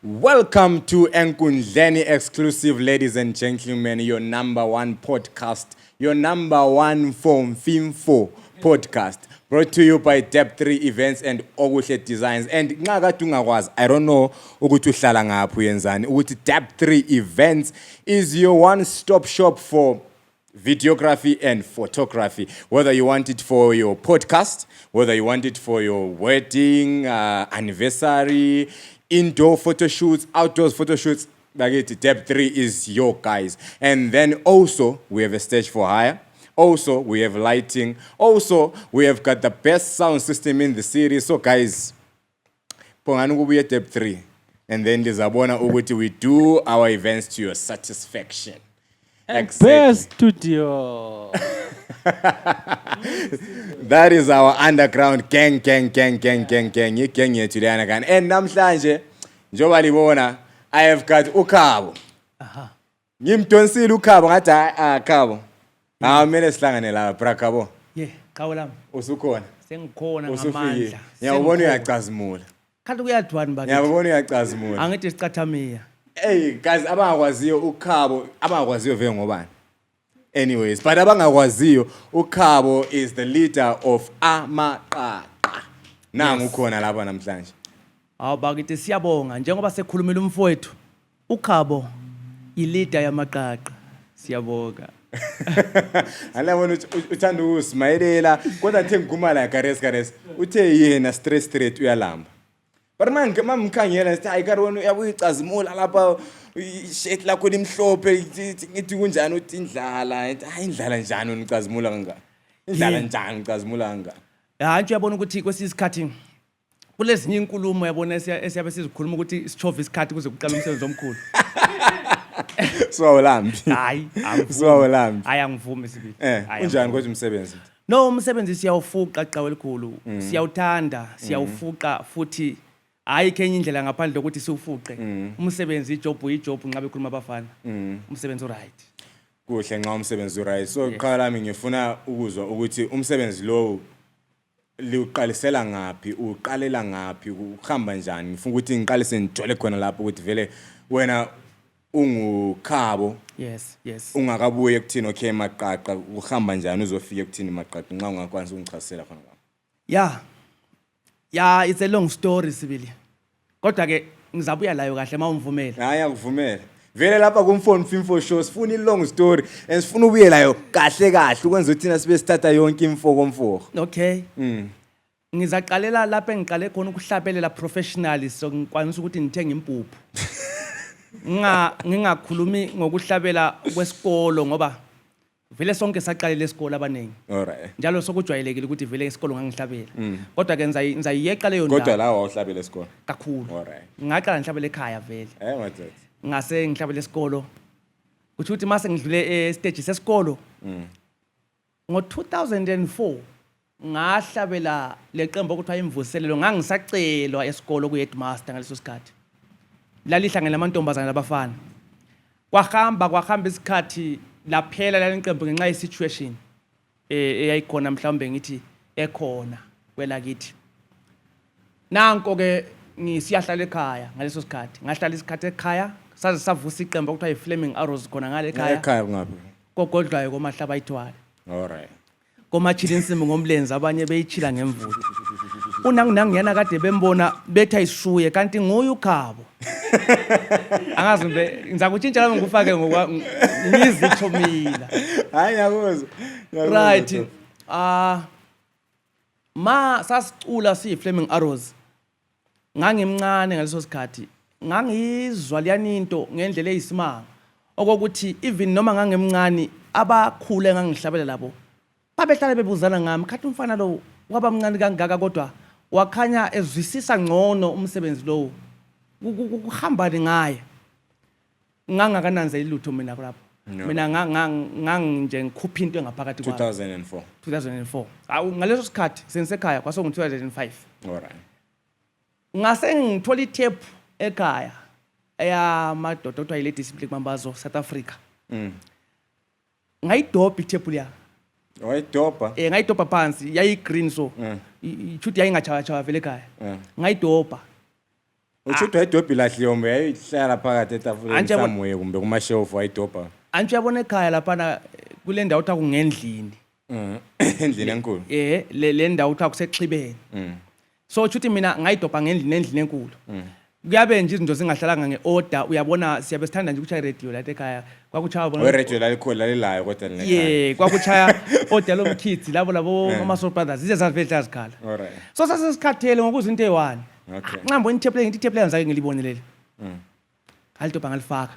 Welcome to Enkundleni exclusive, ladies and gentlemen, your number one podcast, your number one Fimfo podcast, brought to you by Depth 3 Events and Okuhle Designs. And I don't know ukuthi uhlala ngaphi yenzani ukuthi Depth 3 Events is your one-stop shop for videography and photography, whether you want it for your podcast, whether you want it for your wedding, anniversary, indoor photo shoots, outdoors photo shoots. Depth 3 is your guys. And then also we have a stage for hire. Also we have lighting. Also we have got the best sound system in the series. So guys, pongani at Depth 3, and then lizabona ukuthi we do our events to your satisfaction. Exactly. Best studio. That is our underground gang. Gang yethu lana kan. And namhlanje njoba libona I have got uKhabo. Ngimdonsile uKhabo ngathi Khabo. Mele sihlangane la bra Khabo. Khabo lami. Usukhona? Sengikhona ngamandla. Ngiyabona uyacazimula. Kanti kuyadwani bakithi. Ngiyabona uyacazimula. Angithi iscathamiya. Hey guys, abangakwaziyo uKhabo, abangakwaziyo vele ngobani. Anyways, but abangakwaziyo uKhabo is the leader of Amaqaqa. Nangu ukhona lapha namhlanje. Bakithi siyabonga njengoba sekhulumile umfowethu. uKhabo i-leader yamaqaqa. Siyabonga. Alabona uthanda ukusmayelela kodwa athe ngiguma la gares. Uthe yena straight uyalamba. But mamkhangela sithi ayikari uyabuya icazimula lapha ishet lakho limhlophe ngithi kunjani uthi indlala hayi indlala njani unicazimula kangaka indlala njani ucazimula kangaka nje uyabona ukuthi kwesisikhathi kulezinye inkulumo yabona esiyabe sizikhuluma ukuthi sichove isikhathi kuze kuqala umsebenzi omkhulu. Swawulambi. Hayi swawulambi. Ayangivumi sibili. Unjani kodwa umsebenzi? No, umsebenzi siyawufuqa qawe likhulu. Siyawuthanda, siyawufuqa futhi hayi kenye indlela ngaphandle ukuthi siwufuqe. Umsebenzi ijob ngabe ukhuluma abafana. Umsebenzi right. Kuhle nxa umsebenzi right. So qala lami ngifuna ukuzwa ukuthi umsebenzi lo liuqalisela ngaphi, uqalela ngaphi, uhamba njani? Ngifuna ukuthi ngiqalise ngithole khona lapho ukuthi vele wena unguKhabo. Yes. Ungakabuye ekuthini okay maqaqa uhamba njani uzofika ekuthini maqaqa nxa ungakwanisa ungichasela khona lapho. Yeah, it's a long story sibili. Kodwa ke ngizabuya layo kahle mawumvumela. Hayi akuvumela. Vele lapha kumfoni Fimfo show sifuna i-long story and sifuna ubuye layo kahle ukwenza uthina sibe sithatha yonke imfoko. Okay. Ngizaqalela lapha engiqale khona ukuhlabelela professionally so ngikwanisa ukuthi ngithenga impuphu. Ngingakhulumi ngokuhlabela kwesikolo ngoba vele sonke saqalela esikolo abaningi. Alright. Njalo sokujwayelekile ukuthi vele esikolo ngangihlabela. Kodwa ke ngizayiyeqa leyo ndawo. Kodwa la wawuhlabela esikolo. Kakhulu. Alright. Ngaqala ngihlabela ekhaya vele. Madoda. Ngase ngihlabela esikolo. Ukuthi mase ngidlule stage sesikolo. Ngo-2004 ngahlabela leqembu okuthiwa imvuselelo ngangisacelwa esikolo ku-headmaster ngaleso sikhathi. Lalihlangene lamantombazana labafana. Kwahamba isikhathi laphela laleqembu ngenxa ye-situation eyayikhona mhlawumbe ngithi ekhona kwelakithi. Nanko ke ngisiyahlala ekhaya ngaleso sikhathi. Ngahlala isikhathi ekhaya saze savusa iqembu okuthiwa i-Flaming Arrows khona ngale ekhaya. Ekhaya ngaphi? Kogodlayo komahlaba ayithwala. Alright. Komachila insimbi ngomlenze abanye beyichila ngemvula. Unangiyana kade bembona betha ishuye kanti nguye uKhabo. Angazi ngizakutshintsha lami ngufake ngizithomila. Hayi ngiyakuzwa. Right. Sasicula si-Flaming Arrows. Ngangimncane ngaleso sikhathi. Ngangizwa liyani into ngendlela eyisimanga. Okokuthi even noma ngangemncane abakhule ngangihlabela labo. Babehlala bebuzana ngami khathi umfana lo waba mncane kangaka kodwa wakhanya ezwisisa ngcono umsebenzi lo. Ukuhamba ngaye. Ngangakananzeli lutho mina lapho. Mina nganginje ngikhupha into engaphakathi kwami. 2004. Ngaleso sikhathi sengisekhaya kwaso ngo-2005. Alright. Ngase ngithola itape ekhaya eyamadoda othiwa ile discipline mambazo South Africa. Ngayidobha itape liya. Wayidobha? Ngayidobha phansi yayi green so. Ichuthi yayingachawa vele ekhaya. Ngayidobha. Uchuthi wayidobha ilahliyombe yayihlala phakathi etafuleni somewhere kumbe kuma-shelf wayidobha. Antsho uyabona ekhaya laphana kule ndawo kuthiwa kungendlini. Endlini enkulu. Le ndawo kuthiwa kusexhibeni. So uchuthi mina ngayidobha endlini enkulu. Kuyabe nje izinto zingahlalanga nge-order uyabona siyabe sithanda nje ukushaya radio la ekhaya kwakuchaya bona radio lalikhona lalilayo kodwa nekhaya kwakuchaya order lomkhithi labo ama-Soul Brothers ize zavele azikhala. Alright. So sasesikhathele ngokuza into eyi-1 okay nqamba itape leni ngizake ngilibonelele alidobha ngalifaka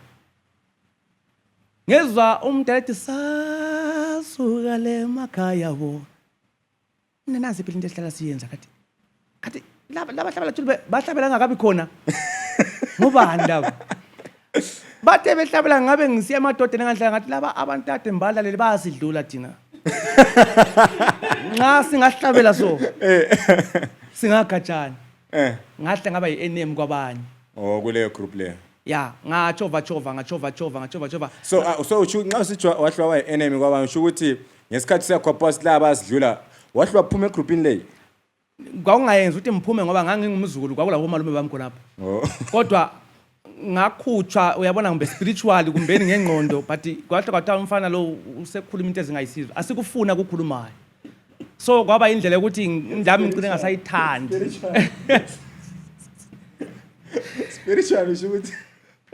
ngezwa umdala ethi sasuka le makhaya bo nanasi phela into esihlala siyenza kathi laba hlabela thule bahlabela ngakabi khona ngubani laba bathe behlabela ngabe ngisiya emadodeni nganhlanga ngathi laba abantu ade mbalaleli bayasidlula thina nxa singahlabela so singagajana ngahle ngaba yi-enemy kwabanye kuleyo group leyo ya ngachova so usho nxa usithi wahlwa wayi-enemy kwabanye usho ukuthi ngesikhathi sakho post laba asidlula wahlwa phuma egroupini leyo kwakungayenza ukuthi ngiphume ngoba ngangingumzukulu kwakulabo malume bami khonapho kodwa ngakhutshwa uyabona ngombe spiritual kumbeni ngengqondo but kwahle kwathiwa umfana lo usekhuluma into ezingayisizwe asikufuna ukukhulumayo so kwaba indlela ukuthi ndami ngicine ngasayithandi spiritual usho ukuthi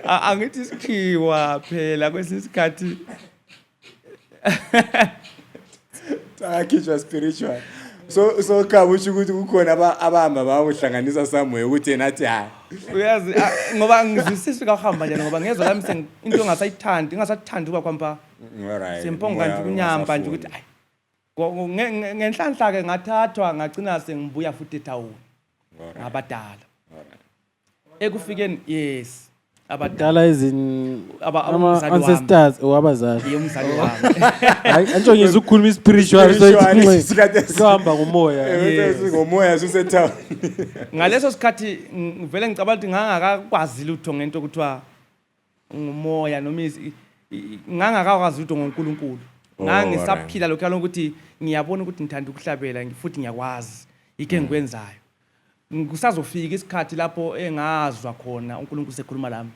angithi sikhiwa phela kwesisikhathi akhitshwa spiritual so Khabo usho ukuthi kukhona abahamba bawuhlanganisa somewhere ukuthi yena athi hayi uyazi ngoba ngizwisisa ukuhamba nje ngoba ngezwe lami into ngingasathandi kwakwampa alright semponga kanti kunyamba nje ukuthi ngenhlanhla ke ngathathwa ngagcina sengibuya futhi eTown ngabadala ekufikeni yes abadala ancestors owabazali umzali wami antsho ngizwe ukukhuluma spiritual sohamba ngomoya ngomoya suseTown ngaleso sikhathi ngivele ngicabanga ukuthi ngangakakwazi lutho ngento kuthiwa ngumoya noma ngangakakwazi lutho ngoNkulunkulu ngangisaphila lokho ukuthi ngiyabona ukuthi ngithanda ukuhlabela futhi ngiyakwazi ike ngikwenzayo kusazofika isikhathi lapho engazwa khona uNkulunkulu sekhuluma lami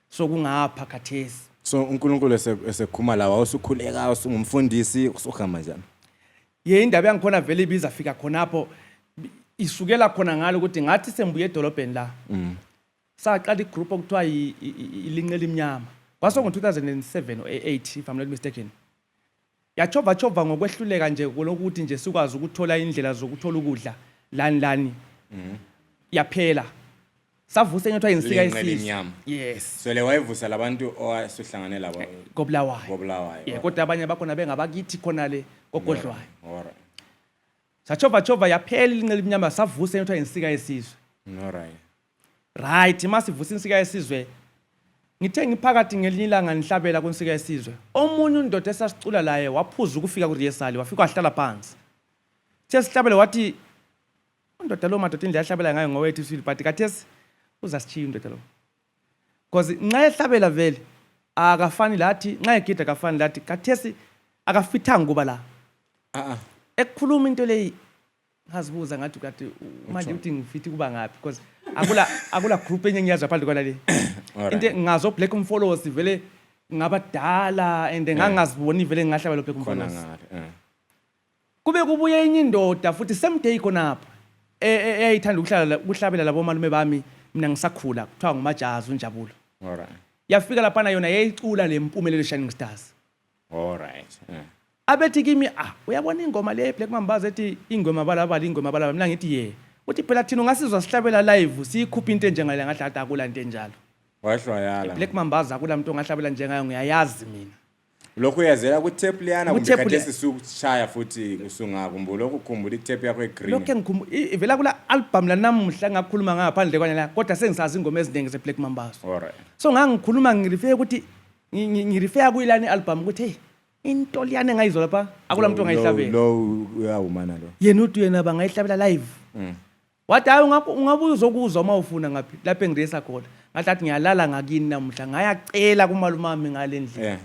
so kungapha khathesi so uNkulunkulu esekhuluma la wawusukhuleka usungumfundisi usuhamba njani indaba yangikhona vele ibiza fika khonapho isukela khona ngalo ukuthi ngathi sembuye edolobheni la saqala igroup okuthiwa ilinqe limnyama kwaso ngo2007 or 8 if I'm not mistaken yachova ngokwehluleka nje lokuthi nje sikwazi ukuthola indlela zokuthola ukudla lani yaphela savusa enye kuthiwa insika yesizwe yes so le wayevusa labantu owasuhlangane labo kobulawayo kodwa abanye bakhona bengabakithi khona le kogodlwayo alright sachova yaphela ilinqe limnyama savusa enye kuthiwa insika yesizwe right masivusa insika yesizwe ngithe ngiphakathi ngelinye ilanga nihlabela kwinsika yesizwe omunye undoda esasicula laye waphuza ukufika ku-rehearsal wafika wahlala phansi sihlabele wathi undoda lo madoda indlela ahlabela ngayo ngowethu sile but kathesi uzasitshiya undoda lo because nxa ehlabela vele akafani lathi nxa egida akafani lathi kathesi akafithanga kuba la ekukhuluma into leyi ngazibuza ngathi kathi manje uthi ngifithi kuba ngaphi because akula group enye ngiyazwa phandle kwala le into ngazo black followers vele ngabadala and ngangaziboni vele ngahlabela black followers kube kubuye enye indoda futhi same day khonapha eyayithanda ukuhlabela labo malume bami mina ngisakhula kuthiwa ngumajazi unjabulo yafika lapha yona yayicula lempumelelo Shining Stars abethi kimi uyabona ingoma le Black Mambazo ethi ingoma balabala mina ngithi uthi phela thina ungasizwa sihlabela live siyikhupha into enjengale ngathi akula into enjalo wahlwayala Black Mambazo akula muntu ongahlabela njengayo ngiyayazi mina lokho uyazela ku tape liyana kumbe kathesi sukushaya futhi usungakhumbula ukukhumbula itape yakho egreen lokho ngikhumbula ivela kula album la namuhla ngakhuluma ngaphandle kwanya la kodwa sengisazi ingoma eziningi ze Black Mambazo so ngangikhuluma ngirefere ukuthi ngirefere kuyilani album ukuthi into liyane ngayizwa lapha akula muntu ongayihlabela lo uyawumana lo yena uthi yena bangayihlabela live wathi hayi ungabuya uzokuzwa uma ufuna ngaphi lapha engiresa khona ngathi ngiyalala ngakini namuhla ngayacela kumalumami ngalendlela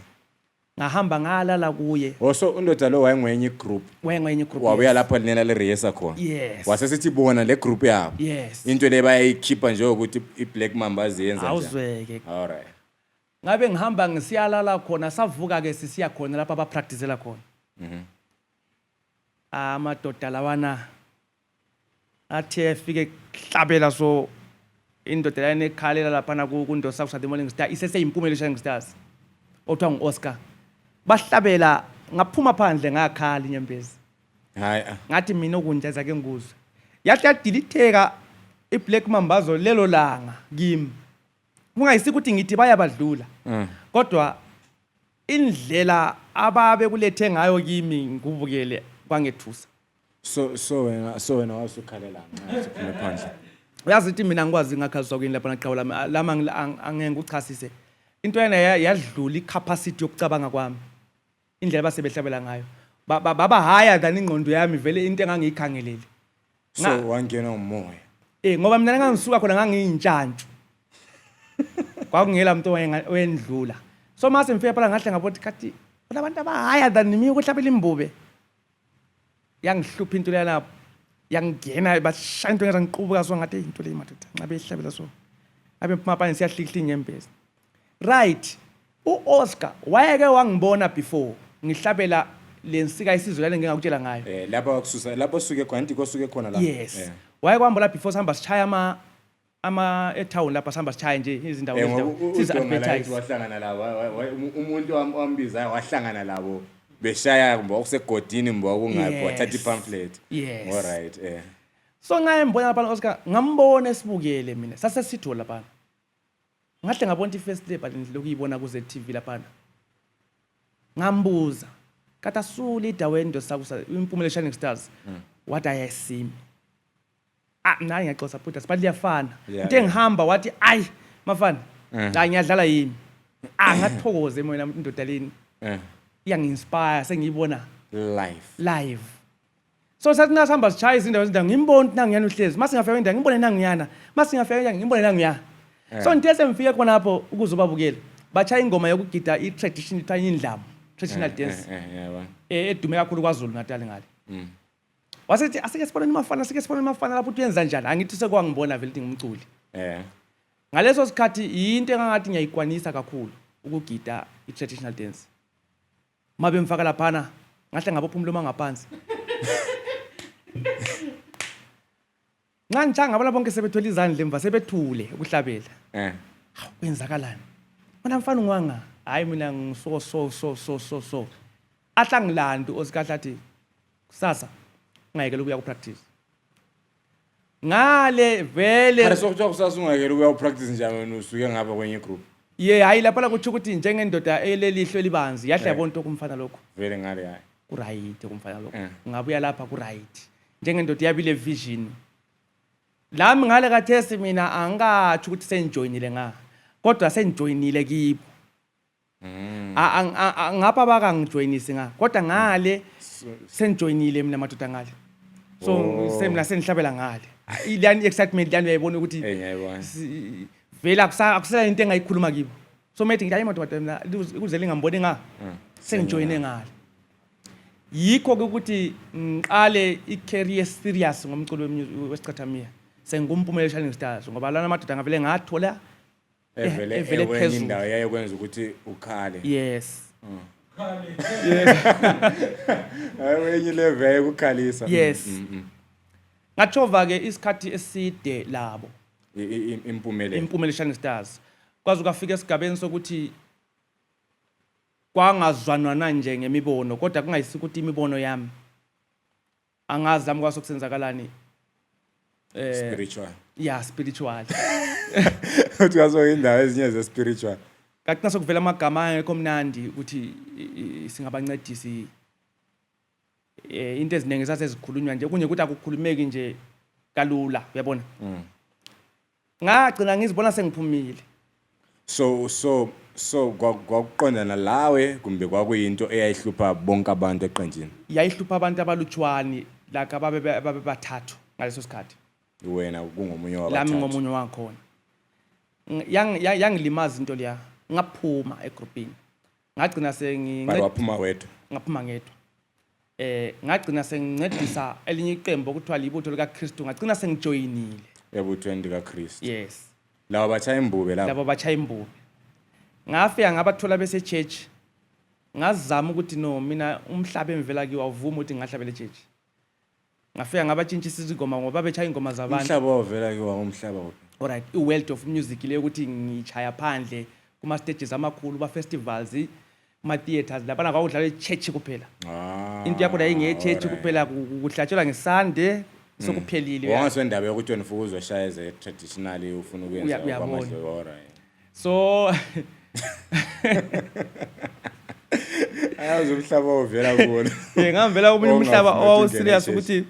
ngahamba ngalala kuye Also undoda lo wayengwenye group. wenye group Wabuya lapho lena le rehesa khona. Yes. Wasesithi bona le group yabo. Yes. Into le bayayikhipha nje ukuthi iBlack Mamba ziyenza njani. awuzweke Alright. ngabe ngihamba ngisiyalala khona savuka ke sisiya khona lapha abapracticela khona amadoda lawana athi efike hlabela so indoda lana ekhalela lapha na kundo sakusha the morning star iseseyimpumela Shining Stars othiwa ngu-Oscar bahlabela ngaphuma phandle ngakhala inyembezi Hayi. ngathi mina okunjaza ke nguzwe yathi yadilitheka iBlack Mambazo lelo langa kimi kungayisikho ukuthi ngithi bayabadlula kodwa indlela ababe kulethe ngayo kimi ngubukele kwangethusa So wena wasukhalela ngathi kuphume phandle. uyazi ukuthi mina ngikwazi ngakhaliswa kuyini lapha naqhawe lama angeke ukuchasise into yana yadlula icapacity yokucabanga kwami indlela basebehlabela ngayo baba higher than ingqondo yami vele into engangiyikhangelele So wangena umoya. ngoba mina ngangisuka khona ngangiyintshantshu kwakungela umuntu owendlula so mase ngifika phela ngahle ngabothi kathi abantu abahigher than mina ukuhlabela imbube yangihlupha into lena yangena bashaya into ngiqubuka so ngathi into le madoda ngabe ihlabela so abe mapha siyahlikihla inyembezi right uOscar wayeke wangibona before ngihlabela lensika isizwe lana ngingakutshela ngayo Lapha wakususa lapho suke khona anti kosuke khona lapho. yes wayeke wambona before sihamba sichaya ama etown lapha sihamba sichaya nje izindawo siza advertise wahlangana labo umuntu wambiza wahlangana labo beshaya kumbe okusegodini mbo okungaphi wathatha ipamphlet. Yes. Alright so ngayembona lapha Oscar ngambona esibukele mina sase sitho lapha ngahle ngabona ifirst label lokuyibona kuze TV lapha ngambuza kata suli dawendo sakusa impumela Shining Stars wathi ayasimi naye ngiyaxoxa futhi asibathi liyafana into engihamba wathi ayi mafana la ngiyadlala yini ngathokoze mina indoda leni iyangi-inspire sengiyibona live so sathi nasihamba sichaya izindawo ngimbona nangiyana uhlezi mase ngafika endawo ngimbone nangiyana mase ngafika endawo ngimbone nangiya so ngithe semfike khona lapho ukuze ubabukele bachaya ingoma yokugida i-tradition indlamu traditional dance edume kakhulu kwaZulu Natal ngale wasethi asike siboneni mafana lapho uyenza njani angithi sekwangibona vele ukuthi ngumculi ngaleso sikhathi into engangathi ngiyayikwanisa kakhulu ukugida i-traditional dance mabe mfaka laphana ngahle ngabophumula mangaphansi ngangijanga abala bonke sebethola izandla emva sebethule ukuhlabela kwenzakalani mina mfana ngwanga hayi mina ngiso ahlangilanda Oscar athi kusasa ngayekela ukuya ku practice ngale vele Ara sokuthiwa kusasa ungayekela ukuya ku practice njalo wena usuke ngapha kwenye group. hayi lapha la kuthi ukuthi njengendoda elelihlo libanzi yahle yabona into kumfana lokho Vele ngale hayi. ku right kumfana lokho ngabuya lapha ku right njengendoda yabile vision lami ngale kathesi mina angikathi ukuthi sengijoinile kodwa sengijoinile kibo ngapha bakangijoinisi kodwa ngale sengijoinile mina madoda ngale so semina senihlabela ngale ilani excitement lani uyayibona ukuthi ngiyayibona vela akusela into engayikhuluma kibo so methi ngithi hayi madoda mina ukuze lingamboni sengijoine ngale yikho ukuthi ngiqale i-career serious ngomculo wescathamiya sengumphumela Shining Stars ngoba lana madoda ngavele ngathola evele phezulu indawo yaye kwenza ukuthi ukhale. Yes. Ayenye level ukukhalisa. Yes. Ngathova ke isikhathi eside labo. Impumela Shining Stars. Kwazi ukafika esigabeni sokuthi kwangazwanwana nje ngemibono kodwa kungayisi ukuthi imibono yami angazami kwasokusenzakalani spiritual. Yeah, spiritual. Uthi kaso indawo ezinye ze spiritual. Kanti nasokuvela amagama angekho mnandi ukuthi singabancedisi into eziningi sasezikhulunywa nje kunye ukuthi akukhulumeki nje kalula uyabona. Ngagcina ngizibona sengiphumile. So kwakuqondana lawe kumbe kwakuyinto eyayihlupha bonke abantu eqenjini. Yayihlupha abantu abalutshwani like ababe bathathu ngaleso sikhathi. Wena kungomunye wabathathu. Lami ngomunye wakhona. Yangilimaza into leya ngaphuma egroupini ngagcina but waphuma wedwa ngaphuma ngedwa ngagcina sengincedisa elinye iqembu okuthiwa libutho likaKristu ngagcina sengijoyinile ebuthweni likaKristu yes labo bachaya imbube labo bachaya imbube ngafika ngabathola bese church ngazama ukuthi no mina umhlaba emvela kiwo awuvuma ukuthi ngahlabele church ngafika ngabatshintshisa izingoma ngoba bechaya ingoma zabantu umhlaba ovela kiwo umhlaba wophi alright i-world of music le ukuthi ngichaya phandle kuma stages amakhulu ba festivals kuma theaters lapha kwakudlala e-church kuphela into yakho la inge-church kuphela kuhlatshelwa ngesande sokuphelile wangaswendaba yokuthi wena ufuza uzoshaya eze traditional ufuna ukuyenza kwamadlo alright so ayazi umhlaba ovela kuwona ngambela omunye umhlaba owawuserious ukuthi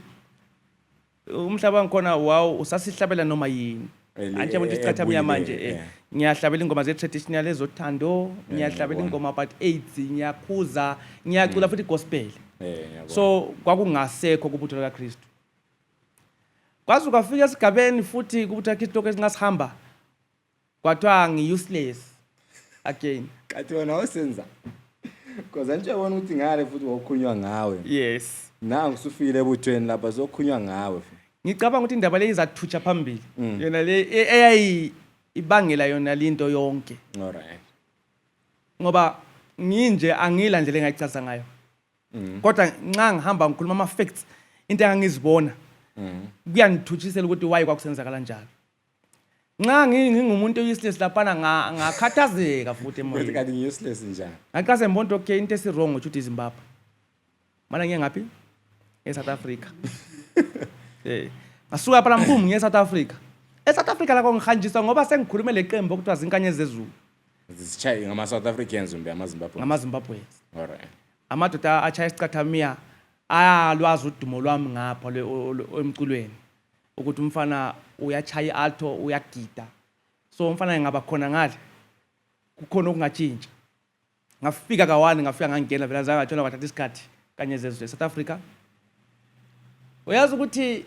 umhlaba ngikhona wow usasihlabela noma yini anje abantu iscathamiya manje ngiyahlabela ingoma ze-traditional ezothando ngiyahlabela ingoma about AIDS ngiyakhuza ngiyacula futhi gospel so kwakungasekho kubutho likaKristu kwazi ukafika esigabeni futhi kubutho likaKristu lokho esingasihamba kwathiwa ngi-useless again kathi wena awusenza because anje wona ukuthi ngale futhi wawukhunywa ngawe yes nangu usufile ebuthweni lapha zokhunywa ngawe ngicabanga ukuthi indaba le izathutsha phambili yona le eyayi ibangela yona linto yonke alright ngoba nginje angila ndlela engayichaza ngayo kodwa nxa ngihamba ngikhuluma ama facts into engangizibona kuyanithuthisela ukuthi why kwakusenzeka kanjalo nxa ngingumuntu useless lapha ngakhathazeka futhi emoyeni kanti ngiuseless njani ngaqase mbona okay into esirong ukuthi iZimbabwe mana ngiye ngapi eSouth Africa ngasuka phela mbumi ngiye eSouth Africa eSouth Africa la kongihanjiswa ngoba sengikhulume leqembu okuthiwa zinkanye zezulu zisichayi ngama South Africans umbe amaZimbabweans alright amadoda achaya iscathamiya ayalwazi udumo lwami ngapha emculweni ukuthi umfana uyachaya alto uyagida so umfana ngaba khona ngale kukhona okungatshintsha ngafika kawani ngafika ngangena vela zangathola kwathatha isikhathi kanye zezwe South Africa uyazi ukuthi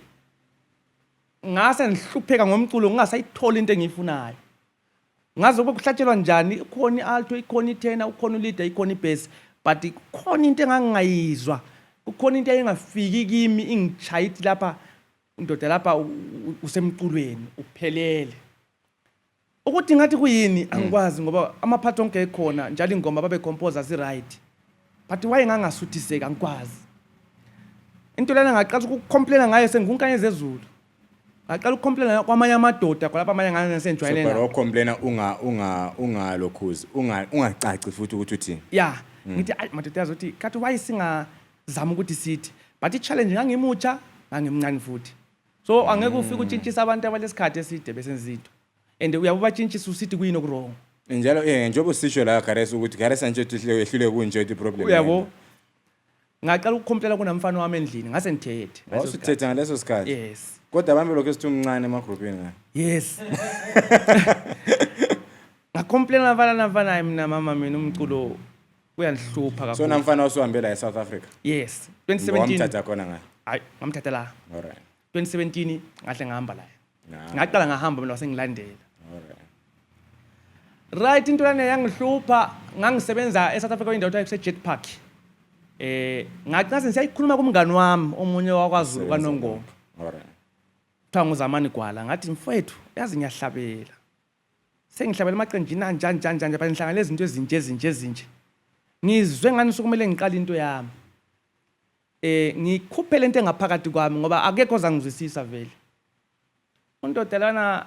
ngase ngihlupheka ngomculo ngingasayithola into engiyifunayo ngazi ukuba kuhlatshelwa njani ikhona ialto ikhona itenor ukhona uleader ikhona ibass but ikhona into engangayizwa ukhona into engafiki kimi ingichayithi lapha indoda lapha usemculweni uphelele ukuthi ngathi kuyini angikwazi ngoba amaphathi onke ekhona njalo ingoma babe composer si right but why ngangasuthiseka angikwazi into lena ngaqala ukucomplaina ngayo sengunkanye zezulu ngaqala ukucomplaina kwamanye amadoda lapha amanye ngane senjwayelena super ucomplaina ungalokhuzi ungacaci futhi ukuthi uthini yeah ngithi madoda yazothi kathi why singazama ukuthi sithi but i-challenge ngangimutsha ngangimncane futhi so angeke ufike utshintshisa abantu abalesikhathi eside besenza into and uyabuba tshintshisa usithi kuyini okurong njalo njengoba usisho la Gareth ukuthi Gareth anje ehlule kunje ukuthi problem uyabo ngaqala ukucomplaina kunamfana wami endlini ngase ngithethe wasuthetha ngaleso sikhathi yes kodwa bambe lokho esithi umncane emagroupini ngayo yes ngacomplaina navana mina mama mina umculo uyandihlupha kakhulu so namfana wasuhambela eSouth Africa yes 2017 wamthatha khona ngayo hayi ngamthatha la alright 2017 ngahle ngahamba la ngaqala ngahamba mina wasengilandela alright right into lana yangihlupha ngangisebenza eSouth Africa indawo ethiwa Jet Park ngathi siyayikhuluma kumngani wami omunye wakwaZulu kaNongoma alright kuthiwa nguzamani Gwala ngathi mfowethu yazi ngiyahlabela sengihlabela amaqenjini njani but ngihlangana lezinto ezinje ngizwe ngani sokumele ngiqala into yami ngikhuphe lento engaphakathi kwami ngoba akekho ozangizwisisa vele undoda lana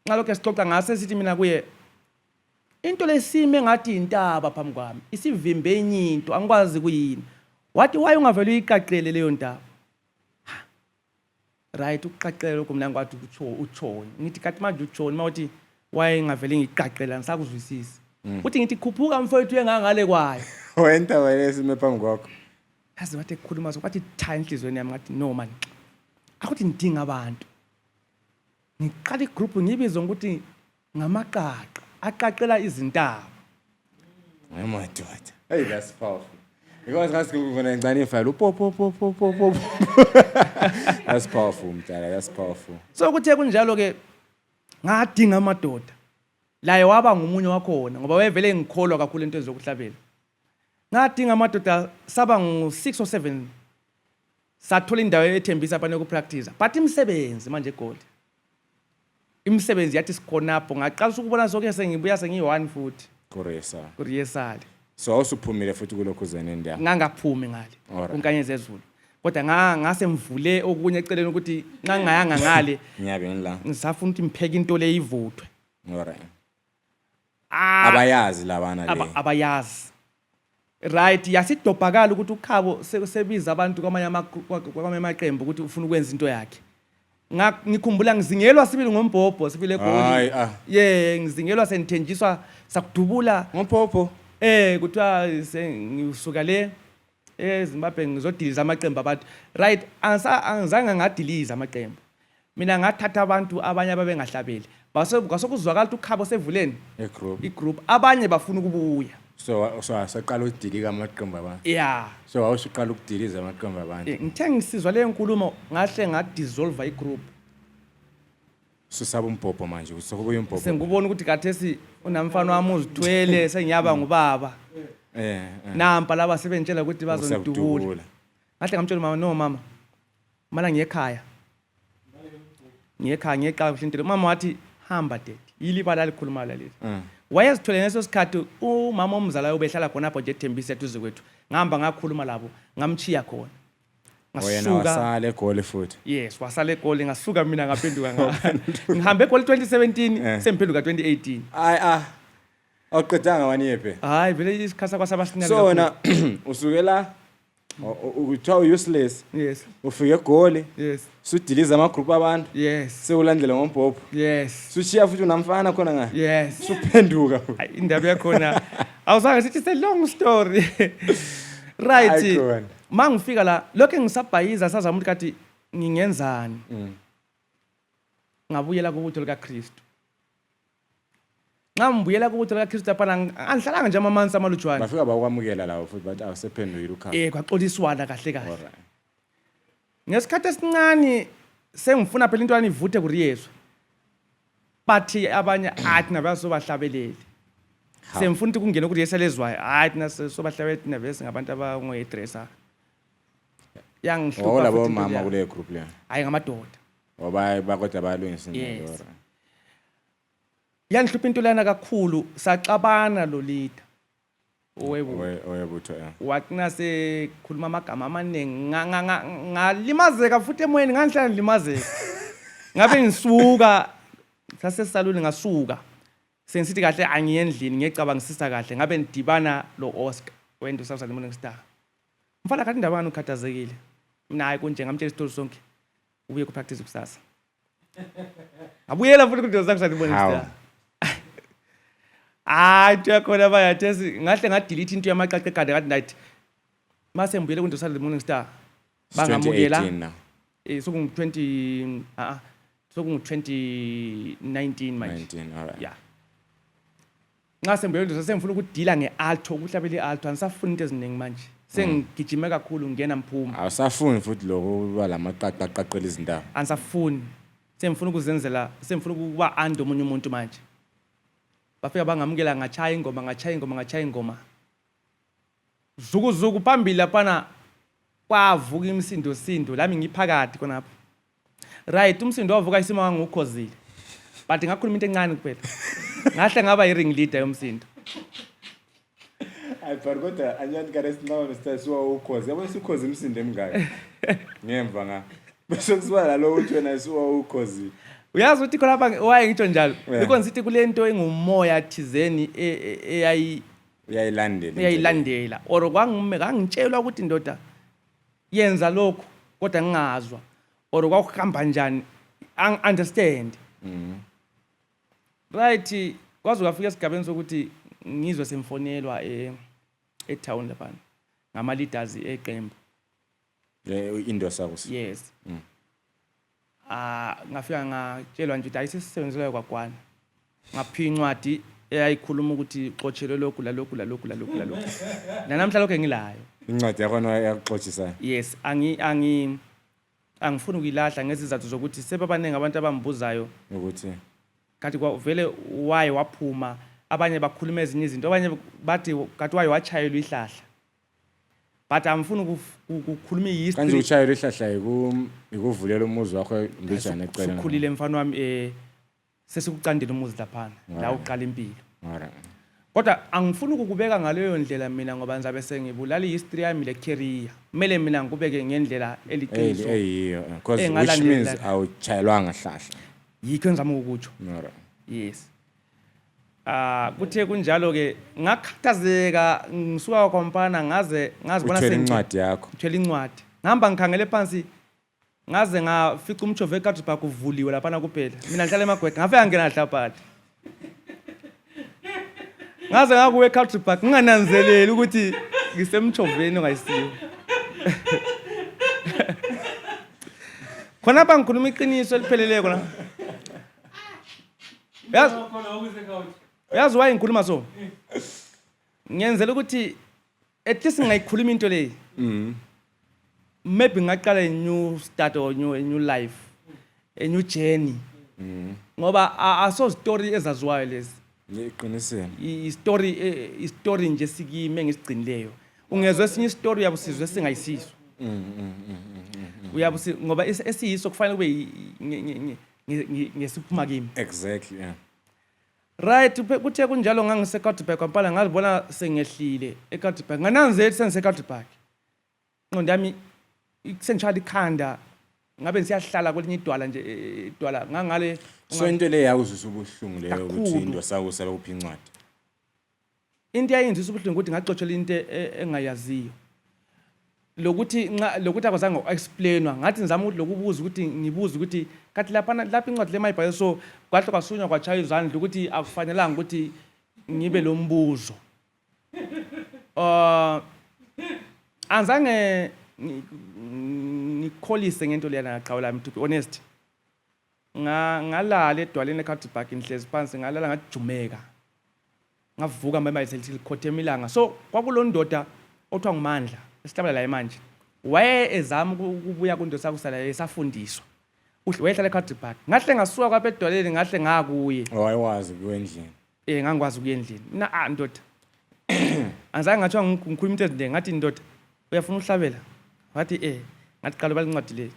ngalokho esixoxa ngase sithi mina kuye into lesime ngathi intaba phambi kwami isivimbe enye into angikwazi kuyini wathi why ungavele uyiqaqele leyo ntaba right ukuqaqela lokho mina ngikwathi utshoni ngithi kathi manje utshoni mawuthi why ngavele ngiqaqela ngisakuzwisisa uthi ngithi khuphuka mfowethu engangale kwayo wenta wena esime phambi kwakho yazi bathe kukhuluma kwathi cha enhlizweni yami ngathi no man akuthi ngidinga abantu ngiqala igroup ngibizo ukuthi ngamaqaqa aqaqela izintaba madoda hey that's powerful because ngasi ngona ngcane ifile pop that's powerful mtala that's powerful so kuthe kunjalo ke ngadinga amadoda laye waba ngumunye wakhona ngoba wayevele ngikholwa kakhulu into ezokuhlabela Ngadinga amadoda saba ngo-6 or 7 sathola indawo ethembisa abantu yokupractice but imsebenzi manje eGoli imsebenzi yathi sikhonapho ngaqalisa ukubona zonke sengibuya sengiyi-1 futhi ku-rehearsal so awusuphumile futhi kulokhu zeneni la ngangaphumi ngale kunkanyezi ezulu kodwa ngase mvule okunye eceleni ukuthi ngangayanga ngale nyabeni la ngisafuna ukuthi mpheke into le ivuthwe alright abayazi labana le abayazi right yasidobhakala ukuthi uKhabo sebiza abantu kwamanye amaqembu ukuthi ufuna ukwenza into yakhe ngikhumbula ngizingelwa sibili ngombhobho sibile eGoli ngizingelwa senithenjiswa sakudubula ngombhobho kuthiwa ngisuka le eZimbabwe ngizodiliza amaqembu abantu right angizange ngadiliza amaqembu mina ngathatha abantu abanye ababengahlabeli kwasokuzwakala ukuthi uKhabo sevuleni igroup abanye bafuna ukubuya so asaqala ukudilika amaqembu abantu so awusuqala ukudiliza amaqembu abantu ngithe ngisizwa le nkulumo ngahle ngadissolve igroup susaba umbhobho manje usokubuya umbhobho sengubona ukuthi kathesi unamfana wami uzithwele sengiyaba ngubaba nampa laba sebentshela ukuthi bazondubula ngahle ngamtshela mama no mama mala ngiyekhaya ngiyeqala kuhlintile mama wathi hamba dad yilibala likhuluma la leli wayezithwele ngeso sikhathi umama omzalayo ubehlala khonapho nje ethembisa eduze kwethu ngihamba ngakhuluma labo ngamchiya khona ngasuka wasale eGoli futhi yes wasale eGoli ngasuka mina ngaphenduka ngihambe eGoli 2017 semphenduka 2018 awuqedanga waniyephe hayi vele isikhasa kwasabasinyalela so na usukela uthiwa useless yes ufike eGoli yes sudiliza amagroup abantu yes sewulandlela ngombhobho yes sushiya futhi unamfana khona nga yes suphenduka indaba yakhona awuzange sithi it's a long story right mangifika la lokho ngisabhayiza sazama ukuthi kathi ngingenzani ngabuyela kubutho likaKristu ngambuyela kubutho likaKristu lapha angihlalanga nje amamansi amalutshwana bafika bakwamukela lawo futhi bathi awusephendukile uKhabo kwaxoliswana kahle kahle ngesikhathi esincane sengifuna phela into yanivuthe kuriyezwa bathi abanye athi nabasobahlabeleli semfuna ukuthi kungene kuriyezwa hayi nasobahlabeleli navese ngabantu abangoyedresser yangihlupha labo mama kule group le hayi ngamadoda bakodwa bayalungisa indlela yangihlupha into lana kakhulu saxabana lo leader oyebutho wathi nasekhuluma amagama amaningi ngalimazeka futhi emoyeni ngangihlala ngilimazeka ngabe ngisuka sasesaluni ngasuka sengisithi kahle angiye endlini ngiyecabangisisa kahle ngabe ngidibana lo Oscar wento sasale morning star mfana kathi indaba ukhathazekile mina hayi kunje ngamtshela isitori sonke ubuye ku practice kusasa abuyela futhi kuthi sasale morning star yakhona bayathesi ngahle ngadelete into yamaqaqe ekade ngathi night mase ngibuyele kunto sale morning star bangamukela sokungu-20 sokungu-2019 manje alright ngase ngibuyele sengifuna ukudila nge-alto ukuhlabela i-alto angisafuni into eziningi manje sengigijime kakhulu ngena mphuma awusafuni futhi lokho kuba lamaqaqe aqaqela izindaba angisafuni sengifuna ukuzenzela sengifuna ukuba ando omunye umuntu manje bafika bangamukela ngachaya ingoma zuku phambili lapha kwavuka imsindo lami ngiphakathi khonapho right umsindo wavuka isimo wangukhozile but ngakhuluma into encane kuphela ngahle ngaba i-ring leader yomsindo kodwa anyathi kare sinawo sitasiwa ukhozi yabo sikhozi imsindo emingaka ngemva nga bese kusiba lalo uthi wena siwa ukhozi uyazi ukuthi khona lapha waye ngitsho njalo because sithi kule nto engumoya thizeni uyayilandela or kwangitshelwa ukuthi ndoda yenza lokho kodwa ngingazwa or kwakuhamba njani understand right kwaze kwafika esigabeni sokuthi ngizwe semfonelwa etown lapha ngama leaders eqembu indosa kusi yes ngafika ngatshelwa nje ukuthi ayisisebenzelayo kwagwana ngaphi incwadi eyayikhuluma ukuthi xotshelwe lokhu la lokhu namhla lokho engilayo incwadi yakhona yakuxotshisayo yes angifuni ukuyilahla ngezizathu zokuthi sebabaningi abantu abambuzayo ukuthi kathi vele waye waphuma abanye bakhuluma ezinye izinto abanye bathi kathi waye wachayelwa ihlahla but angifuni ukukhuluma Kanje history ushayela ihlahla ikuvulela umuzi wakho mbijana ecela. ukhulile mfana wami sesikucandela umuzi laphana la uqala impilo. Alright. Kodwa angifuni ukubeka ngaleyo ndlela mina ngoba ngizabe sengibulala ihistory yami le career. Kumele mina ngikubeke ngendlela eliqiniso. Eyiyo because which means awuchayelwanga hlahla. Yikho engizama ukukutsho. Alright. Yes. Kuthe kunjalo ke ngakhathazeka ngisuka kwampana ngazibona Uthwele incwadi yakho. ngithwele incwadi. Ngihamba ngikhangele phansi ngaze ngafica umjove eKatripa kuvuliwe laphana kuphela. Mina ngihlala eMagwede ngafika ngena hlaphathi. Ngaze ngakuwe eKatripa ngingananzeleli ukuthi ngisemjoveni ongayisiyo. Khona bangikhuluma iqiniso elipheleleko la. Yazi why ngikhuluma so? Ngiyenzela ukuthi at least ngayikhuluma into le. Maybe ngaqala a new start or a new life, a new journey. Ngoba aso story ezaziwayo lezi. Ngiqinisile. Story nje sikime ngisigcinileyo. Ungezwe esinye story yabusizwe singayisiso. Uyabusi ngoba esiyiso kufanele kube ngesiphuma kimi. Exactly, yeah. Right, kuthe kunjalo ngangiseKatripa kwampala ngazibona sengehlile eKatripa. Ngananzeli sengiseKatripa. Ngondo yami sengichali ikhanda ngabe nsiyahlala kwelinye idwala nje idwala ngangale So into le yakuzisa ubuhlungu leyo ukuthi into sakusela uphi incwadi. Into yayenzisa ubuhlungu ukuthi ngaxoxela into engayaziyo. Lokuthi akwazange uexplainwa ngathi ngizama ukuthi lokubuza ukuthi ngibuza ukuthi kathi lapha incwadi lemayibhayile so kwahle kwasunywa kwachaya izandla ukuthi akufanelanga ukuthi ngibe lo mbuzo. Anzange ngikholise ngento leyana ngaqhawe lami to be honest. Ngalala edwaleni eKatripa ngihlezi phansi ngalala ngajumeka. Ngavuka mayibhayile likhothe milanga. So kwakulondoda othwa ngumandla esihlabela la manje. Waye ezama ukubuya kunto sakusala esafundiswa. Wehlala eKatripa. Ngahle ngasuka kwapha edwaleni ngahle ngakuye. Wayewazi kuendlini. Ngangikwazi ukuya endlini. Mina ndoda. Anzange ngathiwa ngikhuluma into ezinhle ngathi ndoda uyafuna uhlabela. Wathi ngathi qala balincwadi le.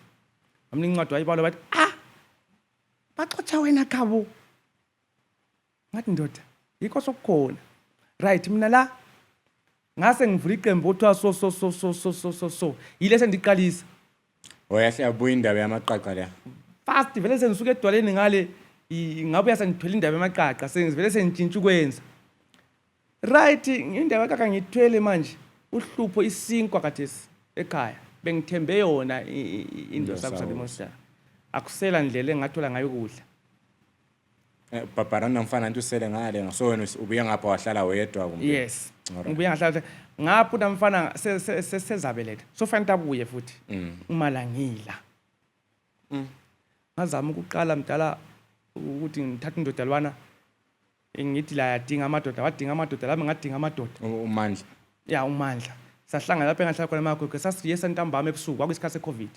Amni incwadi wayibalo bathi baxotsha wena Khabo. Ngathi ndoda yikho sokukhona. Right mina la ngase ngivula iqembu othwa so yile sendiqalisa. Oyahle abuya indaba yamaqaqa la. Fast vele sengisuka edwaleni ngale ngabuya sengithwele indaba yamaqaqa sengivele sengitshintsha ukwenza. Right indaba kaka ngithwele manje uhlupho isinkwa kathesi ekhaya bengithembe yona into sakusale monster. Akusela ndlela engathola ngayo ukudla. Babarana mfana nto usele ngale so wena ubuye ngapha wahlala wedwa kumbe. Yes. Ngibuye ngahlala ngapha namfana sezabeletha. So fanele abuye futhi. Umalangila. Ngazama ukuqala mdala ukuthi ngithathe indodalwana ngithi la yadinga amadoda wadinga amadoda lami ngadinga amadoda. Umandla. Ya umandla. Sahlanga lapha engahlala khona eMaqaqa sasiyesa ntambama ebusuku kwakuyisikhathi seCovid.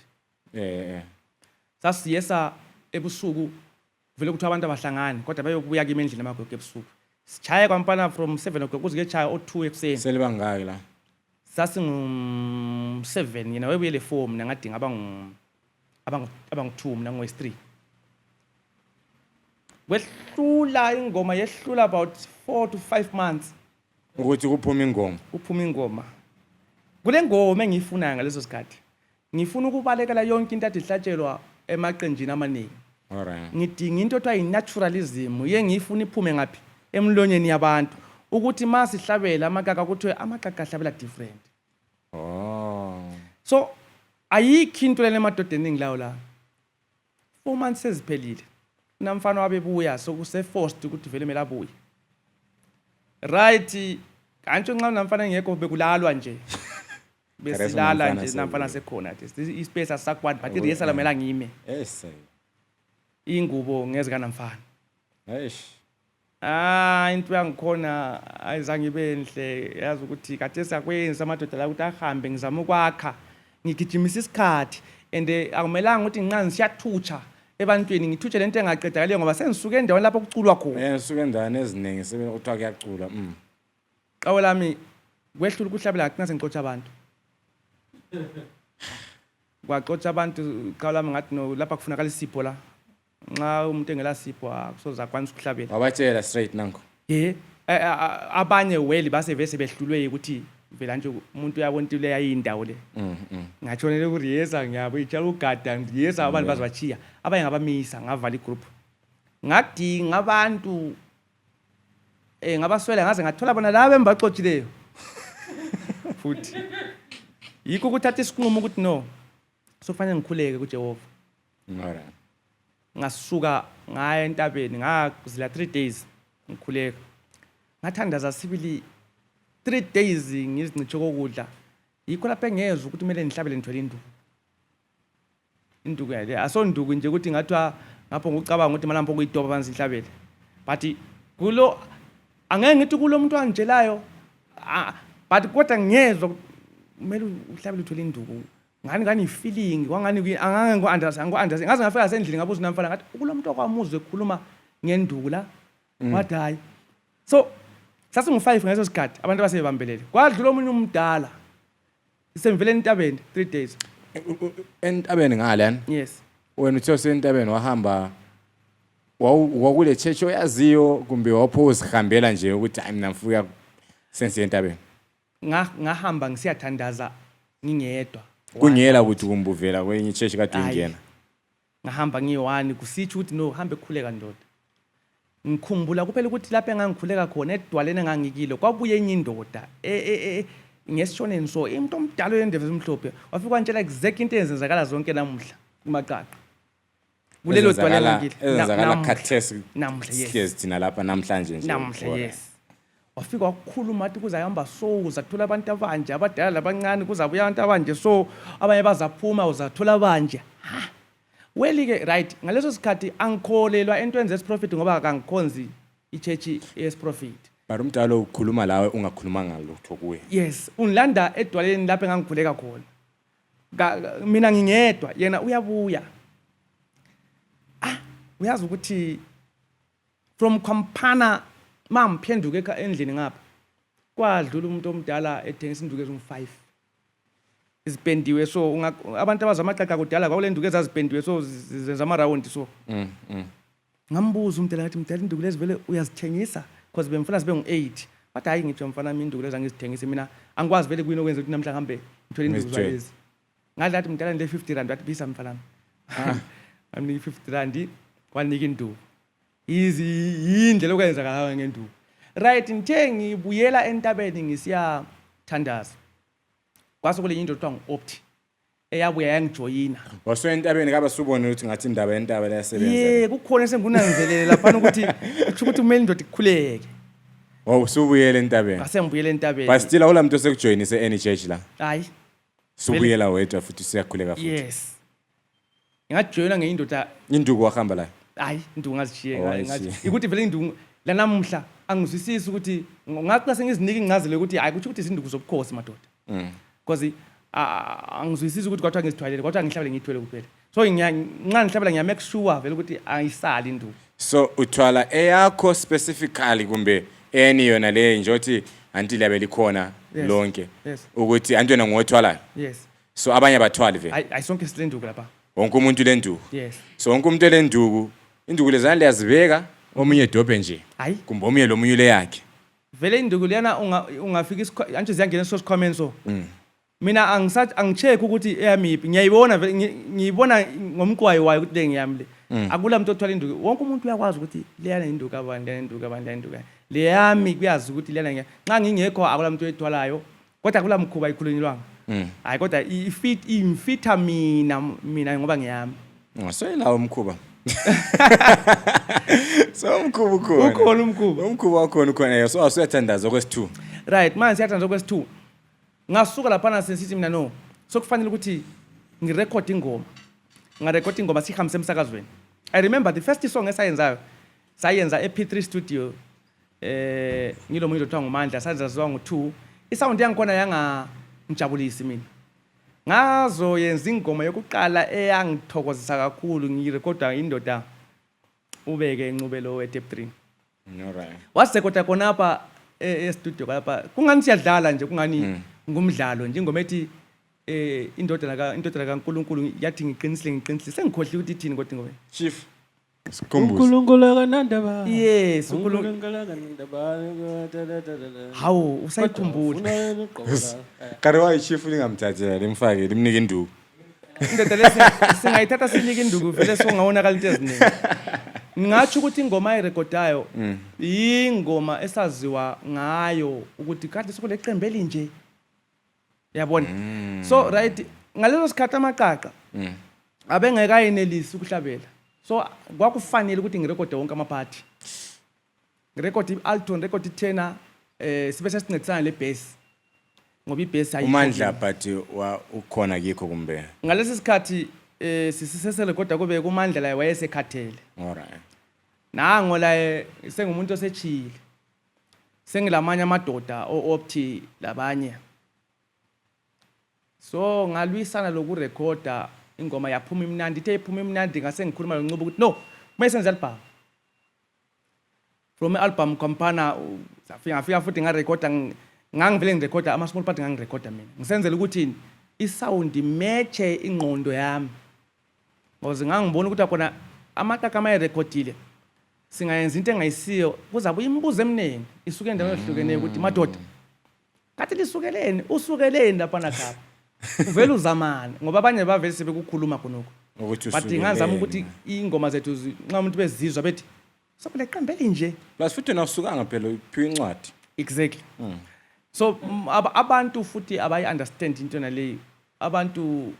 Sasiyesa ebusuku vele ukuthi abantu abahlangani kodwa bayokubuya kimi endlini eMaqaqa ebusuku. Sichaye kwampana from 7 o'clock kuze kechaya o2 ekseni. Sele bangaki la? Sasingu 7 yena webuyele 4 mina ngadinga abangu 2 mina ngo3. Wehlula ingoma yehlula about 4 to 5 months. Ukuthi kuphuma ingoma. Kuphuma ingoma. Kule ngoma engiyifunayo ngaleso sikhathi. Ngifuna ukubalekela yonke into ade ihlatshelwa emaqenjini amaningi. Alright. Ngidinga into ethiwa inaturalism ngiyifuna iphume ngapi emlonyeni yabantu ukuthi masihlabela amaqaqa kuthiwe amaqaqa ahlabela different. So ayikho into lena emadodeni ngilawo la. 4 months seziphelile. Namfana wabebuya so kuse forced ukuthi vele mela abuye. Right kanti nxa namfana ngekho bekulalwa nje. Besilala nje namfana sekhona ispace asakwadi but irehearsal mela ngime. Ingubo ngeze kanamfana. Into yangikhona ayizange ibe enhle yazi ukuthi kade sakwenza amadoda la ukuthi ahambe ngizama ukwakha ngigijimisa isikhathi and akumelanga ukuthi nginqanzi siyathutsha ebantwini ngithutshe lento engaqedakaliyo ngoba sengisuke endaweni lapho kuculwa khona. Ngisuke endaweni eziningi sebe kuthiwa kuyacula. Qawe lami kwehlula ukuhlabela ngathi ngase ngixotsha abantu. kwaxotsha abantu qala ngathi no lapha kufunakala isipho la nxa umuntu engela sipho akusoza akwanisa ukuhlabela wabatshela straight nango abanye weli base vese behlulwe ukuthi vela nje umuntu uyabona into le yayindawo le ngachonele ukuriyeza ngiyabo itshala ugada ngiyeza abantu bazibachiya abanye ngabamisa ngavala igroup ngadinga abantu ngabaswela ngaze ngathola bona laba embaxotshileyo futhi yikho ukuthatha isinqumo ukuthi no sofanele ngikhuleke kuJehova alright ngasuka ngaya entabeni ngazila 3 days ngikhuleka ngathandaza sibili 3 days ngizincitshe kokudla yikho lapho engezwe ukuthi kumele nihlabele ngithwele induku yale asonduku nje ukuthi ngathiwa ngapho ngokucabanga ukuthi malampo kuyitoba banzi ihlabele but kulo angeke ngithi kulo muntu angitshelayo but kodwa ngiyezwa kumele uhlabele uthwele induku ngani ifeeling kwangani angeke ngo-understand ngaze ngafika sendlini ngabuza namfana ngathi kulo muntu okwamuzwe ekhuluma ngenduku la wathi hayi so sasingu-5 ngeso sikhathi abantu basebebambelele kwadlula omunye umdala semvele entabeni 3 days entabeni ngalana yes wena uthe usentabeni wahamba wakule church oyaziyo kumbe wapho uzihambela nje ukuthi hayi mina ngifika sense entabeni ngahamba ngisiyathandaza ngingedwa kungela ukuthi kumbuvela kwenye church kade ungena ngahamba ngiyi-1 kusitsho ukuthi no hambe khuleka ndoda ngikhumbula kuphela ukuthi lapho engangikhuleka khona edwaleni engangikile kwabuye enye indoda ngesishoneni so umuntu omdala oyendebe ezimhlophe wafika wantshela exact into ezenzakala zonke namuhla kumaqaqa kulelo dwala engangikile ezenzakala khathesi namuhla sihlezi thina lapha namhlanje nje namuhla yes wafika wakhuluma athi kuzahamba so uzathola abantu abanje abadala labancane kuzabuya abantu abanje so abanye bazaphuma uzathola abanje well-ke right ngaleso sikhathi angikholelwa entweni zesiprofit ngoba akangikhonzi ichurch yesiprofit but umdala ukhuluma lawe ungakhuluma ngalutho kuye yes ungilanda edwaleni lapho engangikhuleka khona mina ngingedwa yena uyabuya uyazi ukuthi from Kwampana mamphenduke endlini ngapha kwadlula umuntu omdala ethengisa induku ezingu-5 izipendiwe so abantu abazamaqaqa kudala kwakule nduku ezazipendiwe so zenza amarawundi so ngambuza umdala ngathi mdala induku lezi vele uyazithengisa because bemfuna sibe ngu-8 wathi hayi ngitsho mfana mina induku lezi angizithengise mina angikwazi vele kuyini okwenza ukuthi namhla ngihambe ngithole induku zalezi ngadla athi mdala ndile 50 rand wathi bisa mfanami amnika 50 rand kwanika induku yindlela okwenzakalayo ngenduku right ngithe ngibuyela entabeni ngisiyathandaza kwasokule into kuthiwa ngu-opti eyabuya yangijoyina waso entabeni kabe subone ukuthi ngathi indaba yentaba leyasebenza kukhona esengunangizelele laphana ukuthi kusho ukuthi kumele indoda ikhuleke usubuyela entabeni ngasengibuyela entabeni but still awula muntu osekujoyinise any church la hayi subuyela wedwa futhi siyakhuleka futhi yes ngajoyina ngeindoda induku wahamba la hayi induku ngazishiye ngathi ukuthi vele induku lanamuhla angizwisisi ukuthi ngathi sengizinika ingcazelo ukuthi hayi kuthi izinduku zobukhosi madoda because angizwisisi ukuthi kwathiwa ngizithwalele kwathiwa ngihlabele ngiyithwele kuphela so nxa ngihlabela ngiyamake sure vele ukuthi ayisali induku so uthwala eyakho specifically kumbe eni yona le nje uthi anti liyabe likhona lonke ukuthi antwena ngothwalayo yes so abanye bathwali vele ayisonke silenduku lapha wonke umuntu lenduku yes so wonke umuntu lenduku induku lezana liyazibeka omunye edobhe nje kumbe omunye lomunye le yakhe vele induku lena ungafika antsho ziyangena so sikhwameni so mina angicheck ukuthi eyamiphi ngiyayibona ngiyibona ngomqwayi wayo ukuthi le ngiyami le akula muntu othwala induku wonke umuntu uyakwazi ukuthi leyana induku abantu leyana induku abantu leyana induku le yami kuyazi ukuthi leyana nxa ngingekho akula muntu oyithwalayo kodwa akula mkhuba ikhulunyilwanga hayi kodwa imfitha mina ngoba ngiyami soyelawo umkhuba so umkhuba ukhona umkhuba wakhona so asuyathandaza kwesi-2 right manje siyathandaza kwesi-2 ngasuka laphana sesithi mina no sokufanele ukuthi ngirekhode ingoma ngarekhode ingoma sihambise emsakazweni I remember the first song esayenzayo sayenza e-P3 studio ngilo munye othiwa nguMandla sayenzaziwa ngo-2 isound yangikhona yangangijabulisi mina ngazoyenza ingoma yokuqala eyangithokozisa kakhulu ngirekhoda indoda ubeke encubelo we-tape 3 alright wasekhoda khonapha e-studio lapha kungani siyadlala nje kungani ngumdlalo nje ingoma ethi indodana kaNkulunkulu yathi ngiqinisile sengikhohle ukuthi ithini kodwa ngoba Chief. Sikhumbuze. uNkulunkulu akanandaba yes uNkulunkulu akanandaba hawu usayikhumbula Kare wa chief lingamthathela limfake limnike induku. indoda lesi singayithatha sinike induku vele songawonakala into eziningi ngingathi ukuthi ingoma ayirekodayo ingoma esaziwa ngayo ukuthi kade sokule qembu elinje yabona so right ngaleso sikhathi Amaqaqa abengekayinelisi ukuhlabela so kwakufanele ukuthi ngirekode wonke amaphathi ngirekode i-alto ngirekode i-tenor sibe sesincedisana le-bass ngoba i-bass uMandla but ukhona kikho kumbe ngalesi sikhathi sisiseserekoda kube kuMandla la wayesekhathele alright nango la sengumuntu osechile sengilamanye amadoda opthi labanye so ngalwisana lokurekoda ingoma yaphuma imnandi ithe iphuma imnandi ngase ngikhuluma loNcubo ukuthi no mayisenza album from album compana safika futhi ngarekoda ngangivele ngirekoda ama small part ngangirekoda mina ngisenzela ukuthi isound matche ingqondo yami ngoze ngangibona ukuthi akona Amaqaqa amayirekodile singayenza into engayisiyo kuzabe imibuzo eminingi isuke endaweni ehlukeneyo ukuthi madoda kathi lisukeleni usukeleni lapha nakhapha uvela uzamana ngoba abanye bavele sebekukhuluma khonoko ukuthi but ngazama ukuthi ingoma zethu nxa umuntu bezizwa bethi sokule qembu elinje plus futhi nawusukanga phela uphiwe incwadi exactly so abantu futhi abayi-understand into naleyo abantu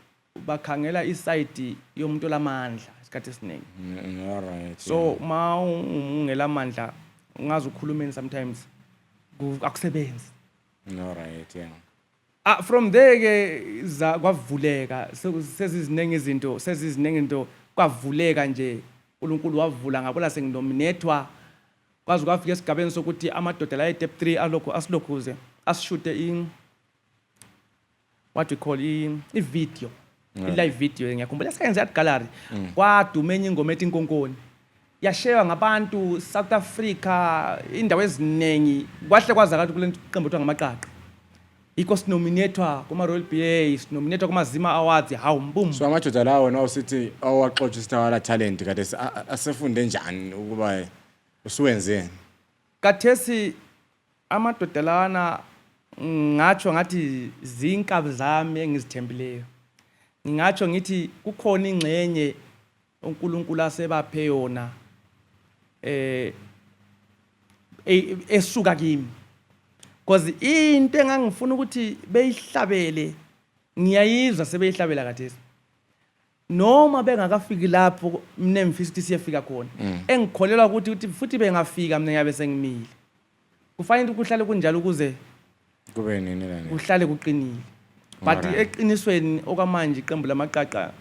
bakhangela iside yomuntu olamandla isikhathi esiningi alright so ma ungelamandla ungazi ukhulumeni sometimes akusebenzi alright yeah from there ke kwavuleka sezizinenge izinto kwavuleka nje uNkulunkulu wavula ngabona senginominethwa kwazi kwafika esigabeni sokuthi amadoda la e-step 3 alokho asilokhuze asishute what we call i-video i-live video ngiyakhumbula sayenza at gallery kwadumenya ingoma ethi Inkonkoni yashaywa ngabantu South Africa indawo eziningi kwahle kwazakala kule qembu ethiwa ngamaQaqa iko sinominethwa kuma Royal BA sinominethwa kuma Zima Awards hawu mbum so amadoda lawo nawo sithi awaxoxa isitawala talent kade asefunde njani ukuba usuwenzeni kathesi amadoda lana ngatsho ngathi zinkabi zami engizithembileyo ngingatsho ngithi kukhona ingxenye uNkulunkulu asebaphe yona esuka kimi because into engangifuna ukuthi beyihlabele ngiyayizwa sebeyihlabela kathesi noma bengakafiki lapho mina ngifisa ukuthi siyefika khona engikholelwa ukuthi futhi bengafika mina ngiyabe sengimile kufanele ukuhlale kunjalo ukuze kube nini la kuhlale kuqinile but eqinisweni okwamanje iqembu laMaqaqa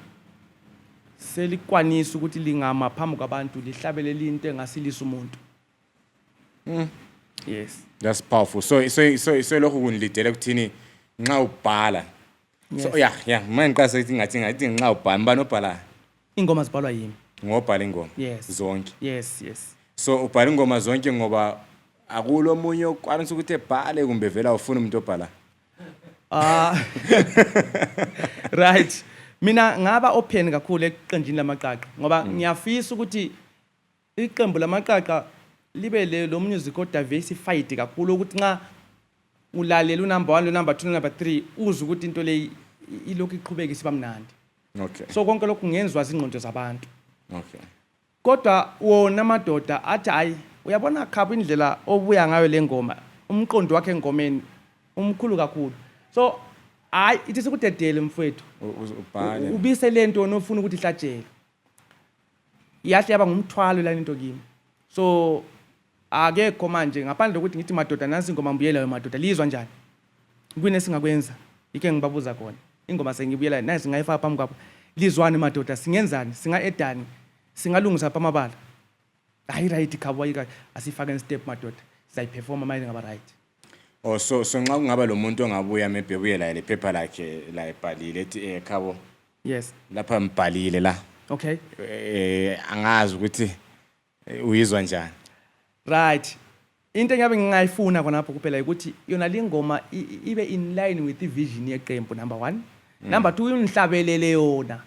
selikwanisa ukuthi lingama phambi kwabantu lihlabele into engasilisa umuntu yes that's powerful so lokho kunilidele ukuthini nxa ubhala so yeah manje ngiqasa ukuthi ngathi nxa ubhala mbani obhala ingoma zibhalwa yimi ngobhala ingoma yes zonke yes so ubhala ingoma zonke ngoba akulo munye okwanisa ukuthi ebhale kumbe vela ufuna umuntu obhala right mina ngaba open kakhulu eqenjini laMaqaqa ngoba ngiyafisa ukuthi iqembu laMaqaqa libe lo music diversified kakhulu ukuthi nxa ulalela unumber 1 number 2 number 3 uze ukuthi into le ilokhu iqhubeka isiba mnandi okay so konke lokhu kungenzwa izingqondo zabantu okay kodwa wona amadoda athi hayi uyabona Khabo indlela obuya ngayo lengoma umqondo wakhe engomeni umkhulu kakhulu so hayi ithi sikudedele mfowethu ubhale ubise lento onofuna ukuthi ihlatshele yahle yaba ngumthwalo la into kimi so akekho manje ngaphandle ukuthi ngithi madoda nansi ingoma mbuyela madoda lizwa njani kuyini singakwenza ike ngibabuza khona ingoma sengibuyela nayi singayifaka phambi kwapho lizwane madoda singenzani singa-edani singalungisa pha amabala hayi right Khabo ayika asifake step madoda siyayiperforma manje ngaba right so nxa kungaba lo muntu ongabuya maybe ubuye la lephepha lakhe la ebhalile ethi Khabo yes lapha mbhalile la okay angazi ukuthi uyizwa njani right into engabe ngingayifuna khonapho kuphela ukuthi yona lengoma ibe in line with the vision yeqembu number 1 Number 2 unihlabelele yona.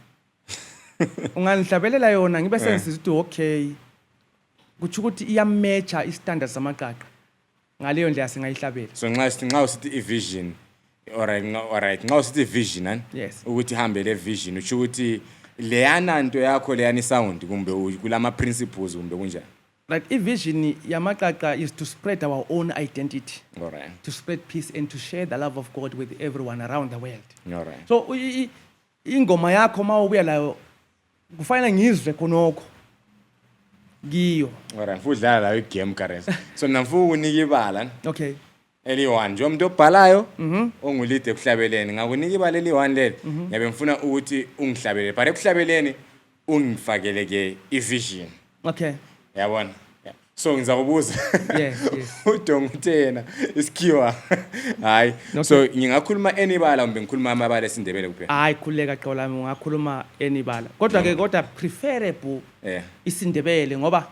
Unganihlabelela yona ngibe sensiza ukuthi okay. Kuthi ukuthi iyamatcha istandards zamaqaqa. Ngaleyo ndlela singayihlabela. So nxa usithi i-vision alright nxa usithi i-vision Yes. ukuthi ihambe le vision uthi ukuthi leyana nto yakho leyani sound kumbe kulama principles kumbe kunjani. Right, i-vision yamaqaqa is to spread our own identity. Alright. To spread peace and to share the love of God with everyone around the world. Alright. So ingoma yakho mawubuya layo kufanele ngizwe khonokho. Giyo. Alright, udlala layo igame currently. So namfu unika ibala. Okay. Eli1 nje umuntu obhalayo ongulide ekuhlabeleni ngakunika ibala eli1 leli ngiyabe ngifuna ukuthi ungihlabelele but ekuhlabeleni ungifakele ke i-vision. Okay. Yabona. So ngizakubuza. Yes. Udonga uthena isikhiwa. Hayi. So ngingakhuluma anybala kumbe ngikhuluma amabala esindebele kuphela. Hayi khuleka xola lami ungakhuluma anybala. Kodwa preferable isindebele ngoba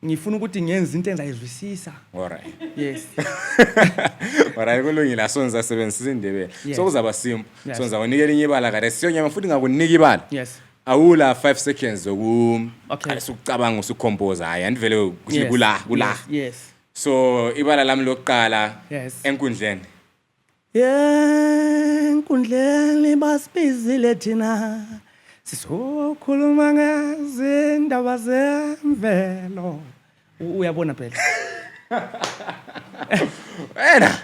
ngifuna ukuthi ngenze into engizayizwisisa. Alright. Yes. Alright kulungile asonza sebenzisa indebele. So kuzaba simple. So ngizakunikela inye ibala kade siyonyama futhi ngakunika ibala. Yes. Awula 5 seconds Okay. usucabanga usucompose hayi andivele kula. Yes. So ibala lami lokuqala Yes. Enkundleni. Enkundleni basibizile thina sizokhuluma ngezindaba zemvelo. Uyabona phela. Wena.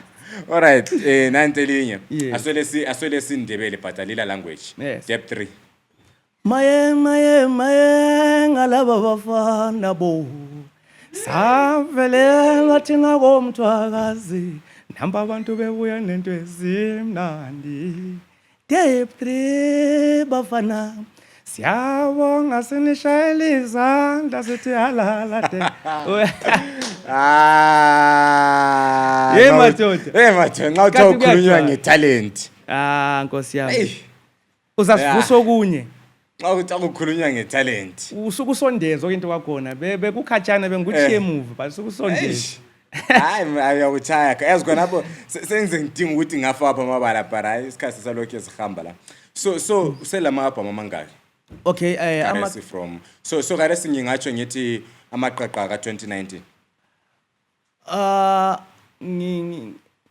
Alright, nantelinye. Yes. Aswele sindebele bhatalila language. Yes. Step 3. Maye ngalaba bafana bo. Savelelwa thina komthwakazi. Namba abantu bebuya nento ezimnandi. Step 3 bafana. Siyabonga sinishayela izandla sithi halala de. Madoda nxa uthi ukhulunywa ngetalent. Nkosi yami. Uzasivusa okunye. Xa uthi ukukhulunywa ngetalent. Usukusondeza into kwakhona. Bekukhatshana bengikuchiye emuva basukusondeza. Hayi ayakuthaya yazi khona lapho sengize ngidinga ukuthi ngafa apha amabala para isikhathi salokho esihamba la. So uselama album amangaki? Okay, from so kade singingatsho ngithi amaqaqa ka 2019.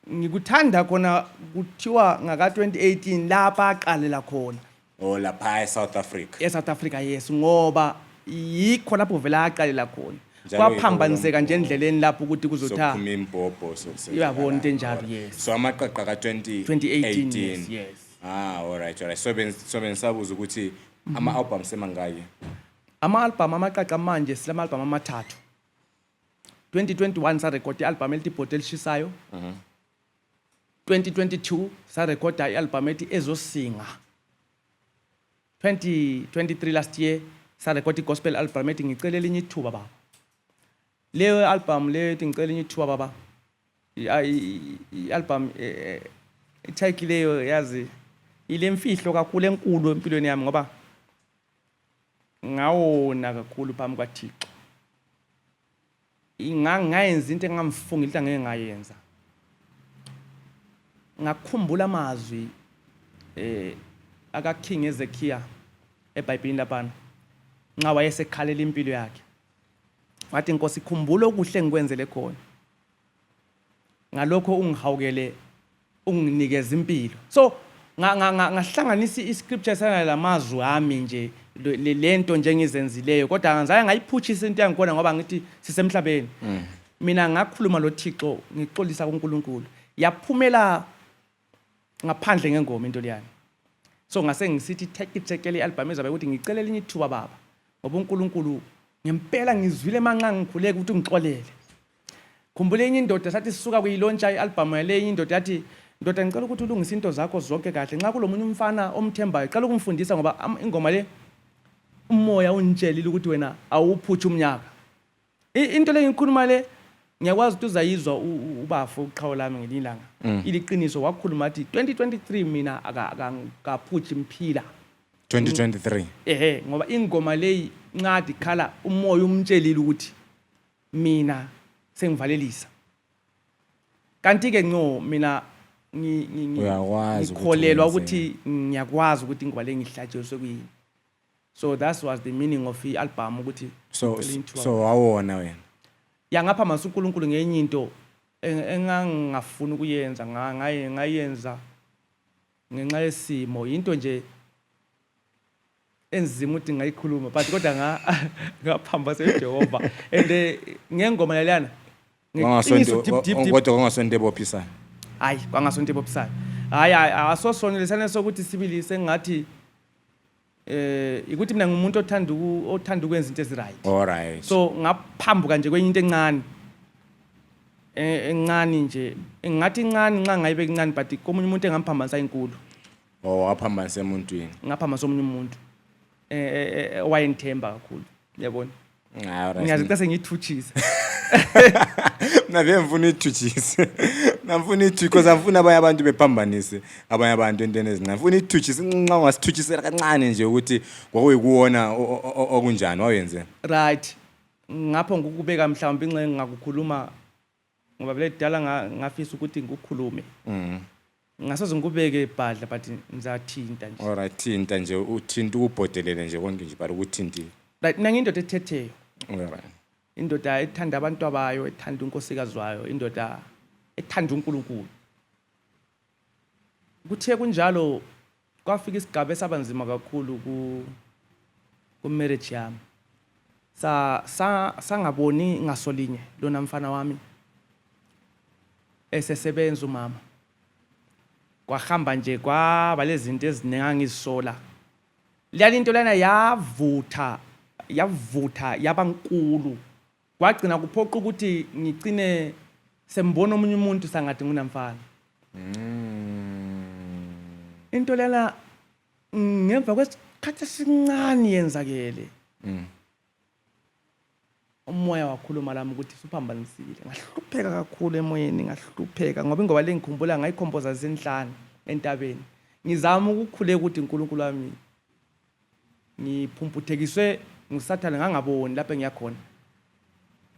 Ngikuthanda khona kuthiwa ngaka 2018 lapha aqalela khona. Oh lapha eSouth Africa. ESouth Africa yes ngoba yikho lapho vela aqalela khona. Kwaphambaniseka nje endleleni lapho ukuthi kuzotha. Sokuphuma imbobho sokusebenza. Uyabona into enjalo yes. So amaqaqa ka 2018. Yes. Alright. So bengisabuza ukuthi ama-album semangaki? Ama-album amaqaqa manje silama album amathathu. 2021 sa record i-album elithi Bottle Shisayo. 2022 sa record i-album ethi Ezosinga. 2023 last year sa record i-gospel album ethi ngicela elinye ithuba baba. Leyo album leyo ethi ngicela elinye ithuba baba. I-album ithayiki leyo yazi ile mfihlo kakhulu enkulu empilweni yami ngoba ngawona kakhulu phambi kwaThixo. Ngayenza into engamfunga into angeke ngayenza. Ngakhumbula amazwi aka King Ezekiel eBhayibhelini lapha. Nxa wayesekhalela impilo yakhe. Wathi Nkosi khumbula okuhle ngikwenzele khona. Ngalokho ungihawukele unginikeza impilo. So ngahlanganisa iscripture sana lamazwi ami nje lento nje ngizenzileyo kodwa ngizaya ngayiphuthisa into yangikona ngoba ngithi sisemhlabeni. Mina ngakhuluma lo Thixo ngixolisa kuNkulunkulu. Yaphumela ngaphandle ngengoma into leyani. So ngase ngisithi tekele ialbum ezabe ukuthi ngicela elinye ithuba baba. Ngoba uNkulunkulu ngempela ngizwile manxa ngikhuleka ukuthi ungixolele. Khumbula enye indoda sathi sisuka kuyilontsha ialbum yale indoda yathi ndoda ngicela ukuthi ulungise into zakho zonke kahle nxa kulomunye umfana omthembayo cela ukumfundisa ngoba ingoma le umoya unitshelile ukuthi wena awuphutsha umnyaka. Into le ngikhuluma le ngiyakwazi ukuthi uzayizwa ubafu uqhawe lami ngelilanga. Iliqiniso wakhuluma athi 2023 mina akaphutsha imphila. 2023. Ngoba ingoma leyi ncadi khala umoya umtshelile ukuthi mina sengivalelisa. Kanti ke mina Uyakwazi ukuthi ngikholelwa wenze. ukuthi ngiyakwazi ukuthi ngibale ngihlatshiswe kuyini. So that was the meaning of the album ukuthi So wawona wena. ya ngapha mase uNkulunkulu ngenye into engangafuna ukuyenza ngayenza ngenxa yesimo into nje enzima ukuthi ngayikhuluma but kodwa ngaphamba seJehova and ngengoma lalana Kodwa kongasonto ebophisayo. hayi kwangasonto ebophisayo hayi asosona lesana sokuthi sibili sengathi ukuthi mina ngumuntu othanda ukwenza into eziright. Alright. So ngaphambuka nje kwenye into encane nje ngathi incane nxa ngayibeka incane but komunye umuntu engamphambanisa inkulu. Waphambanisa emuntwini. Ngaphambanisa omunye umuntu owayengithemba kakhulu yabona. Alright. Ngiyazi ukuthi sengithuthisa. Na vele ngifuna ithuthise. Ngifuna ithuthise because ngifuna abanye abantu bephambanise abanye abantu entweni ezincane. Ngifuna ithuthise nxa ungasithuthisela kancane nje ukuthi kwakuyikuwona okunjani wayenze. Right. Ngapho ngikubeka mhlawumbe inxe ngakukhuluma ngoba vele dala ngafisa ukuthi ngikukhulume. Ngasoze ngikubeke ibhadla but ngizathinta nje. Alright, thinta nje uthinta ukubhodelele nje konke nje but ukuthinti. Right, mina ngindoda ethetheyo. Alright. Indoda ethanda abantu abayo, ethanda unkosikazi wayo, indoda ethanda uNkulunkulu. Kuthe kunjalo kwafika isigaba esabanzima kakhulu ku marriage yami. Sangaboni ngasolinye lona mfana wami esesebenza umama. Kwahamba nje kwaba lezi zinto eziningi ngizisola. Liyali into lana yavutha yabankulu. Kwagcina kuphoqa ukuthi ngicine sembona omunye umuntu sangathi ngunamfana. Into lena ngemva kwesikhathi esincane yenzakele. Umoya wakhuluma lami ukuthi suphambanisile. Ngahlupheka kakhulu emoyeni, ngahlupheka ngoba ingoba lengikhumbula ngayikhompoza zenhlanu entabeni. Ngizama ukukhuleka ukuthi uNkulunkulu wami ngiphumputhekiswe ngusathane ngangaboni lapho engiyakhona.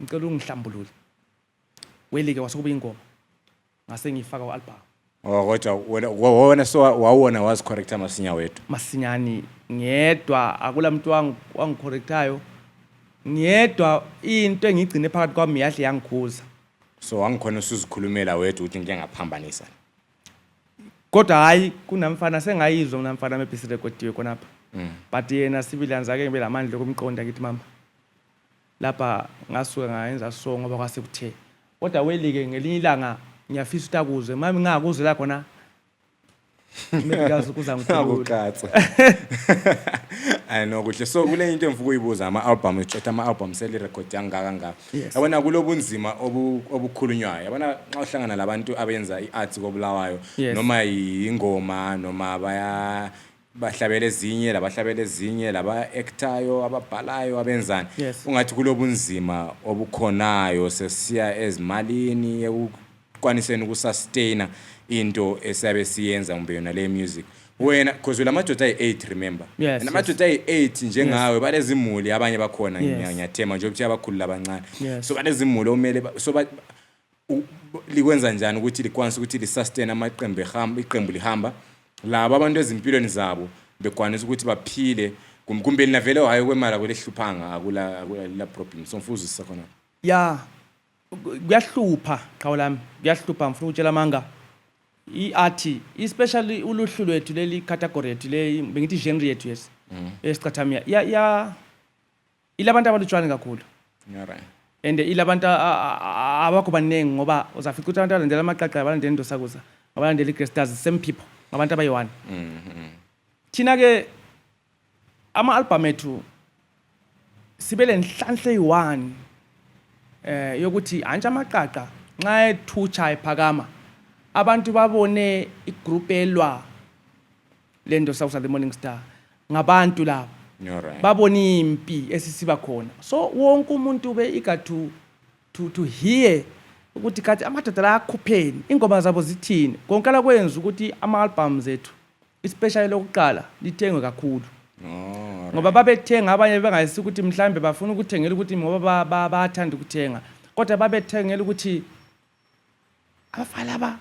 Ngicela ungihlambulule. Welike wasokuba ingoma. Ngase ngifaka ku-album. Kodwa wona so wawona was correct amasinya wethu. Masinyani ngedwa akula muntu wangicorrectayo. Ngedwa into engigcine phakathi kwami yahle yangikhuza. So angikhona usizikhulumela wethu ukuthi ngike ngaphambanisa. Kodwa hayi kunamfana sengayizwa unamfana mebhisi recordwe khonapha. But yena sibilanza ke ngibe lamandla kumqonda ngithi mama lapha ngasuka ngayenza so ngoba kwase kuthe. Kodwa welike ngelinye ilanga ngiyafisa utakuze mami ngakuze la khona. Maybe kuza ngikhulula. I know kuhle. So kule into engifuna ukuyibuza ama-album echatha ama-album sele record yangaka. Yabona kulobunzima obukhulunywayo. Yabona xa uhlangana labantu abenza iart kobulawayo noma ingoma noma bahlabela ezinye labahlabela ezinye laba actayo ababhalayo abenzani. Ungathi kulobunzima obukhonayo sesiya ezimalini ekukwaniseni ukusustain into esabe siyenza umbe yona le music. Wena because la madoda ay8 remember. Na madoda ay8 njengawe balezimuli abanye bakhona ngiyathema nje ukuthi abakhulu labancane. So balezimuli omele so likwenza njani ukuthi likwanise ukuthi lisustain amaqembu iqembu lihamba laba abantu ezimpilweni zabo bekwanisa ukuthi baphile kumbe linavele hayi kwemali kwelehluphanga akula problem so mfuzisa khona. Yeah. Kuyahlupha qhawulami kuyahlupha mfuna ukutshela manga iart especially uluhlu lwethu leli category yethu le bengithi genre yethu yes iscathamiya ya ilabantu abalutshwana kakhulu. Right. And ilabantu abakho banengi ngoba uzafika ukuthi abantu abalandela amaqaqa abalandela indosakuza abalandela iGresters same people abantu abayi-1. Thina ke ama-album ethu sibele nhlanhla eyi-1 yokuthi anje amaqaqa nxa ethutsha ephakama abantu babone igroup elwa lento South the Morning Star ngabantu labo. Babone impi esisiba khona. So wonke umuntu ube eager to hear ukuthi kathi amadoda la akhupheni ingoma zabo zithini. Konkala kwenza ukuthi ama-albums ethu especially lokuqala lithengwe kakhulu. Ngoba babethenga abanye bengayisi ukuthi mhlambe bafuna ukuthengela ukuthi ngoba bathanda ukuthenga. Kodwa babethengela ukuthi abafana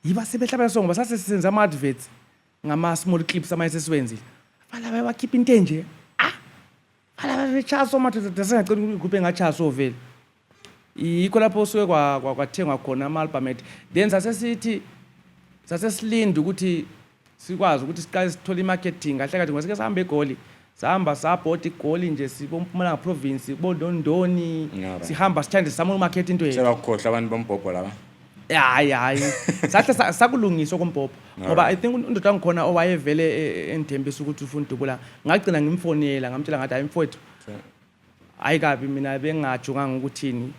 yiba sebehlabela sonke ngoba sasisenza ama-adverts ngama-small clips amayesesiwenzile falaba bakhipha into enje falaba betshaso madoda sengacela igroup engatshaso vele yikho lapho suke kwathengwa khona ama-album ethu then sasesilinda ukuthi sikwazi ukuthi siqale sithole i-marketing kahle kahle ngoba sike sihamba egoli sihamba sabhoda igoli nje sibompumalanga province kubondondoni sihamba sithande sizama umarket into yethu sebakhohlwa abantu bombhobho laba hayi sahle sakulungiswa kompopho ngoba I think undoda angikhona owayevele endithembisa ukuthi ufuna udubula ngagcina ngimfonela ngamtshela ngathi hayi mfowethu ayikabi mina bengajunganga ukuthini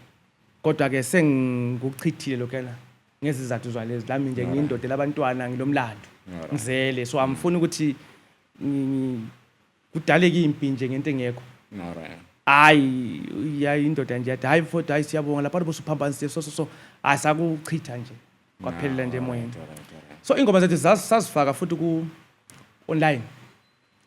kodwa ke sengikuchithile lokena ngezizathu zalezi lami nje ngiyindoda labantwana ngilomlando ngizele so amfuni ukuthi kudaleke impi nje ngento engekho hayi indoda nje yathi hayi mfowethu hayi siyabonga lapha bosuphambanise so asakuchitha nje kwaphelela nje emoyeni so ingoma zethu sazifaka futhi ku online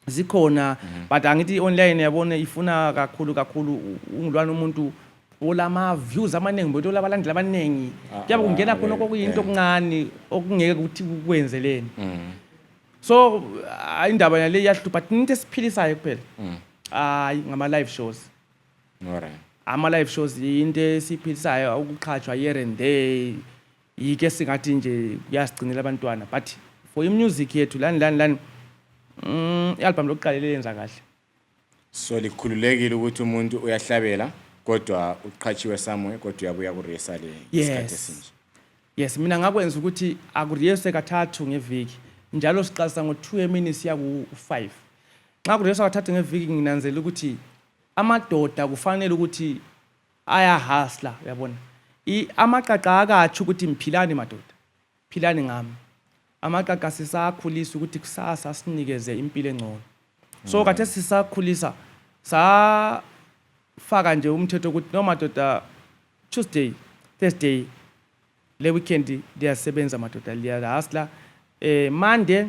zikhona but angithi online yabona ifuna kakhulu ungilwana umuntu olama views amaningi bonke olabalandeli abaningi kuyabe kungena khona okuyinto okuncane okungeke ukuthi ukwenzeleni so indaba yale yahlu but into esiphilisayo kuphela hayi ngama live shows ama live shows into esiphilisayo ukuqhatshwa year and day yike singathi nje kuyasigcinela abantwana but for imusic yethu lani i-album lokuqala lenza kahle so likhululekile ukuthi umuntu uyahlabela kodwa uqhatshiwe somewhere kodwa uyabuya kuresa le isikhathi esinje yes mina ngakwenza ukuthi akuriyese kathathu ngeviki njalo siqalisa ngo2 emini siya ku5 nxa kuriyese kathathu ngeviki nginanzela ukuthi amadoda kufanele ukuthi ayahasla uyabona amaqaqa akathi ukuthi mphilani madoda philani ngami amaqaqa sisakhulisa ukuthi kusasa sinikeze impilo engcono so kade sisakhulisa faka nje umthetho ukuthi no madoda Tuesday Thursday le weekend liyasebenza madoda liyahasla Monday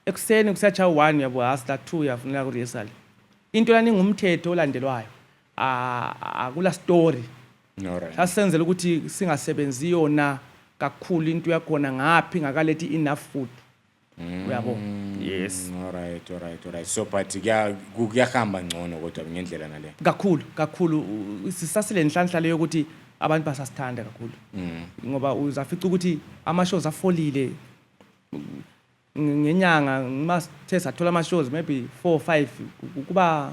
ekuseni kusacha 1 yabo hasla 2 yafunela ku rehearsal into lani ngumthetho olandelwayo akula story sasenzela ukuthi singasebenzi yona kakhulu into yakhona ngapi ngakalethi enough food uyabo yes alright so but kuyahamba ngcono kodwa ngendlela nale kakhulu sisasile nhlanhla leyo ukuthi abantu basasithanda kakhulu ngoba uzafica ukuthi ama shows afolile ngenyanga masithe sathola ama shows maybe 4 5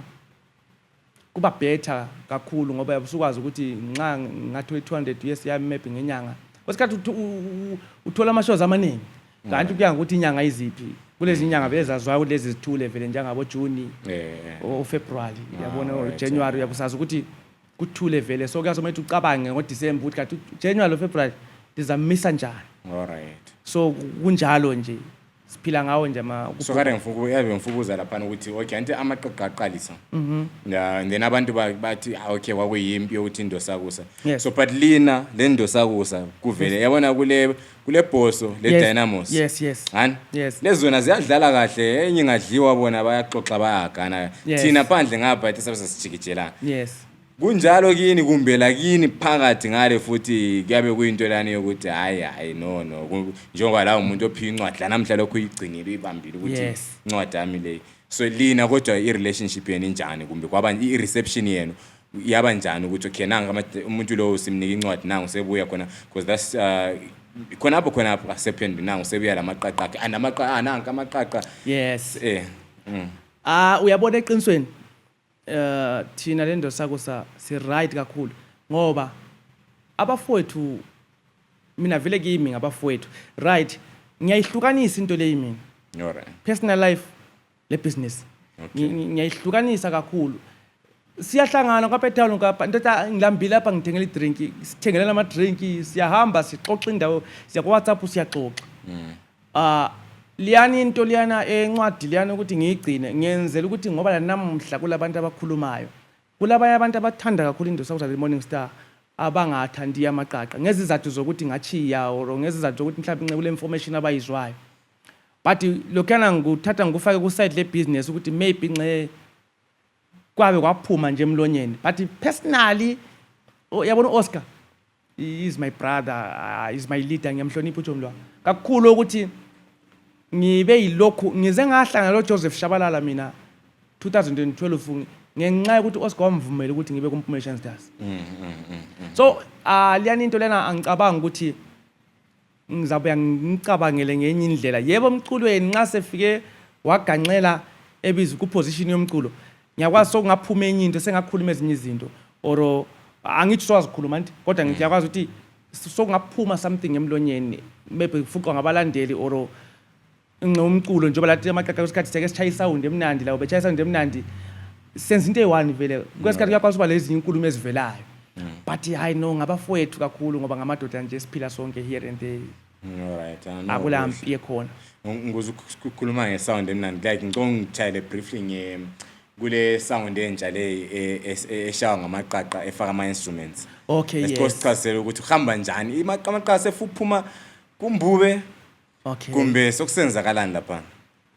kuba better kakhulu ngoba usukwazi ukuthi nxa ngathola 200 yes yami maybe ngenyanga kwesikhathi uthola ama shows amaningi kanti kuya ukuthi inyanga iziphi kulezi inyanga bezazwayo lezi zithule vele njengabo June o February yabona January yabusaza ukuthi kuthule vele so kuyasomethe ucabange ngoDecember ukuthi kanti January lo February dizamisa njani alright so kunjalo nje siphila ngawo nje so kade ngimfukuza lapha ukuthi okay anti amaqaqa aqalisa then abantu bathi okay kwakuyimpi yokuthi indosakusa so but lina le ndosakusa kuvele yabona kule bhoso le Dynamos yes hani lezona ziyadlala kahle enye ngadliwa bona bayaxoxa bayagana thina phandle ngapha ethi sasijikijela yes kunjalo kini kumbe lakini phakathi ngale futhi kuyabe kuyinto lani yokuthi hayi no njengoba la umuntu ophiwa incwadi la namhla lokho uyigcinile uyibambile ukuthi incwadi yami le so lina kodwa i-relationship yenu injani kumbe kwaba i-reception yenu yaba njani ukuthi okay nanga umuntu lo simnika incwadi nangu sebuya khona because that's khona asephendu nangu sebuya lamaqaqa akhe anamaqaqa nanga amaqaqa yes uyabona eqinisweni thina lendo sakusa si right kakhulu ngoba abafowethu mina vele kimi ngabafowethu right ngiyayihlukanisa into leyi mina alright personal life le business ngiyayihlukanisa kakhulu siyahlangana kwaPetown ngapha ntoda ngilambile lapha ngithengela idrink sithengela ama drink siyahamba sixoxa indawo siya ku WhatsApp siyaxoxa liyani into liyana encwadi liyana ukuthi ngiyigcine ngiyenzela ukuthi ngoba la namhla kulabantu abakhulumayo kulabanye abantu abathanda kakhulu into sakuza le Morning Star abangathandi amaqaqa ngezizathu zokuthi ngachiya or ngezizathu zokuthi mhlawumbe incekule information abayizwayo but lokana nguthatha ngufake ku side le business ukuthi maybe nce kwabe kwaphuma nje emlonyeni but personally yabona Oscar he is my brother, is my leader, ngiyamhlonipha uJomlwa. Kakhulu ukuthi ngibe yilokhu ngize ngahlangana lo Joseph Shabalala mina 2012 ngenxa ukuthi uOscar wamvumela ukuthi ngibe kuMpumelelo Stars. So liyani into lena angicabanga ukuthi ngizabuya ngicabangele ngenye indlela. Yebo umculweni nxa sefike waganxela ebiza ku position yomculo. Ngiyakwazi sokungaphuma enye into sengakhuluma ezinye izinto or angithi swazikhuluma nti kodwa ngiyakwazi ukuthi sokungaphuma something emlonyeni maybe fuqwa ngabalandeli or ngomculo njengoba lathi Amaqaqa kwesikhathi seke sichaya isound emnandi la ubechaya isound emnandi senze into eyi1 vele kwesikhathi kuyakwazi uba lezi inkulumo ezivelayo but hayi no ngabafowethu kakhulu ngoba ngamadoda nje siphila sonke here and there. Alright. Akulampi ekhona. Nguze ukukhuluma ngesound emnandi like ngicela ngithayile briefly kule sound entsha le eshawa ngamaqaqa efaka ama instruments. Okay, yes. Sichazela ukuthi uhamba njani amaqaqa sefuphuma kumbube. Okay. Kumbe sokusenzakalani lapha?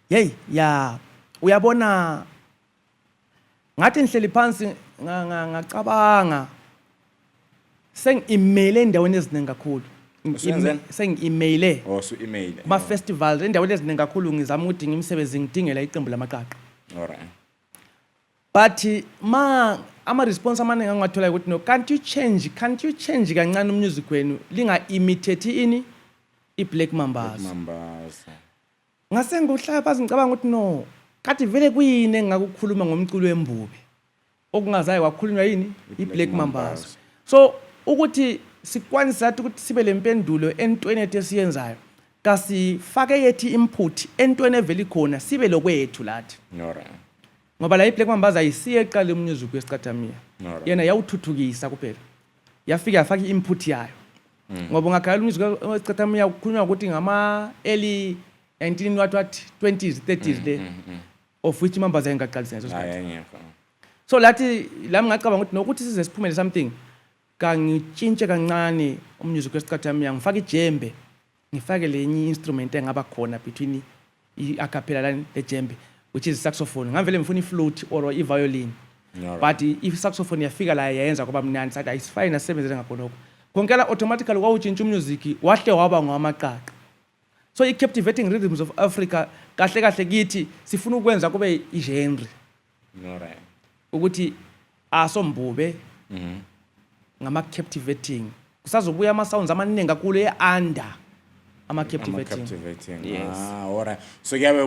Hey, ya uyabona ngathi nihleli phansi ngacabanga sengi-email endaweni eziningi kakhulu. Sengi-email. So email. Ma festivals endaweni eziningi kakhulu ngizama ukuthi ngimsebenzi ngidingela iqembu lamaqaqa. Alright. But ama response amaningi angathola ukuthi no can't you change kancane umusic wenu linga imitate ini iBlack Mambas. Ngase ngohlala phansi ngicabanga ukuthi no kathi vele kuyini engakukhuluma ngomculo wembube okungazayi kwakhulunywa yini iBlack Mambas. So ukuthi sikwanisa ukuthi sibe lempendulo entweni ethe siyenzayo kasifake yethi input entweni eveli khona sibe lokwethu lathi. Alright. Ngoba la iBlack Mambas ayisiye eqala umusic wescathamiya. Yena yawuthuthukisa kuphela. Yafika yafaka input yayo. Ngoba ngakhala umusic wescathamiya ukukhulunywa ukuthi ngama early 20s 30s le of which Mambas ayengaqalisa leso sikhathi. So lathi lami ngacabanga ukuthi nokuthi size siphumele something kangitshintshe kancane umusic wescathamiya ngifake ijembe ngifake lenye instrument engaba khona between i-acapella le jembe which is saxophone. Ngavele ngifuna i-flute or i-violin. But if saxophone yafika la yayenza kwaba mnandi sathi ayisifine nasebenzele ngakhonoko. Konkela automatically kwawutshintsha umusic wahle waba ngwamaqaqa. So i-captivating rhythms of Africa kahle kithi sifuna ukwenza kube i-genre. Alright. Ukuthi asombube ngama-captivating. Kusazobuya ama-sounds amaningi kakhulu e-under ama-captivating. Yes. Alright. So kuyabe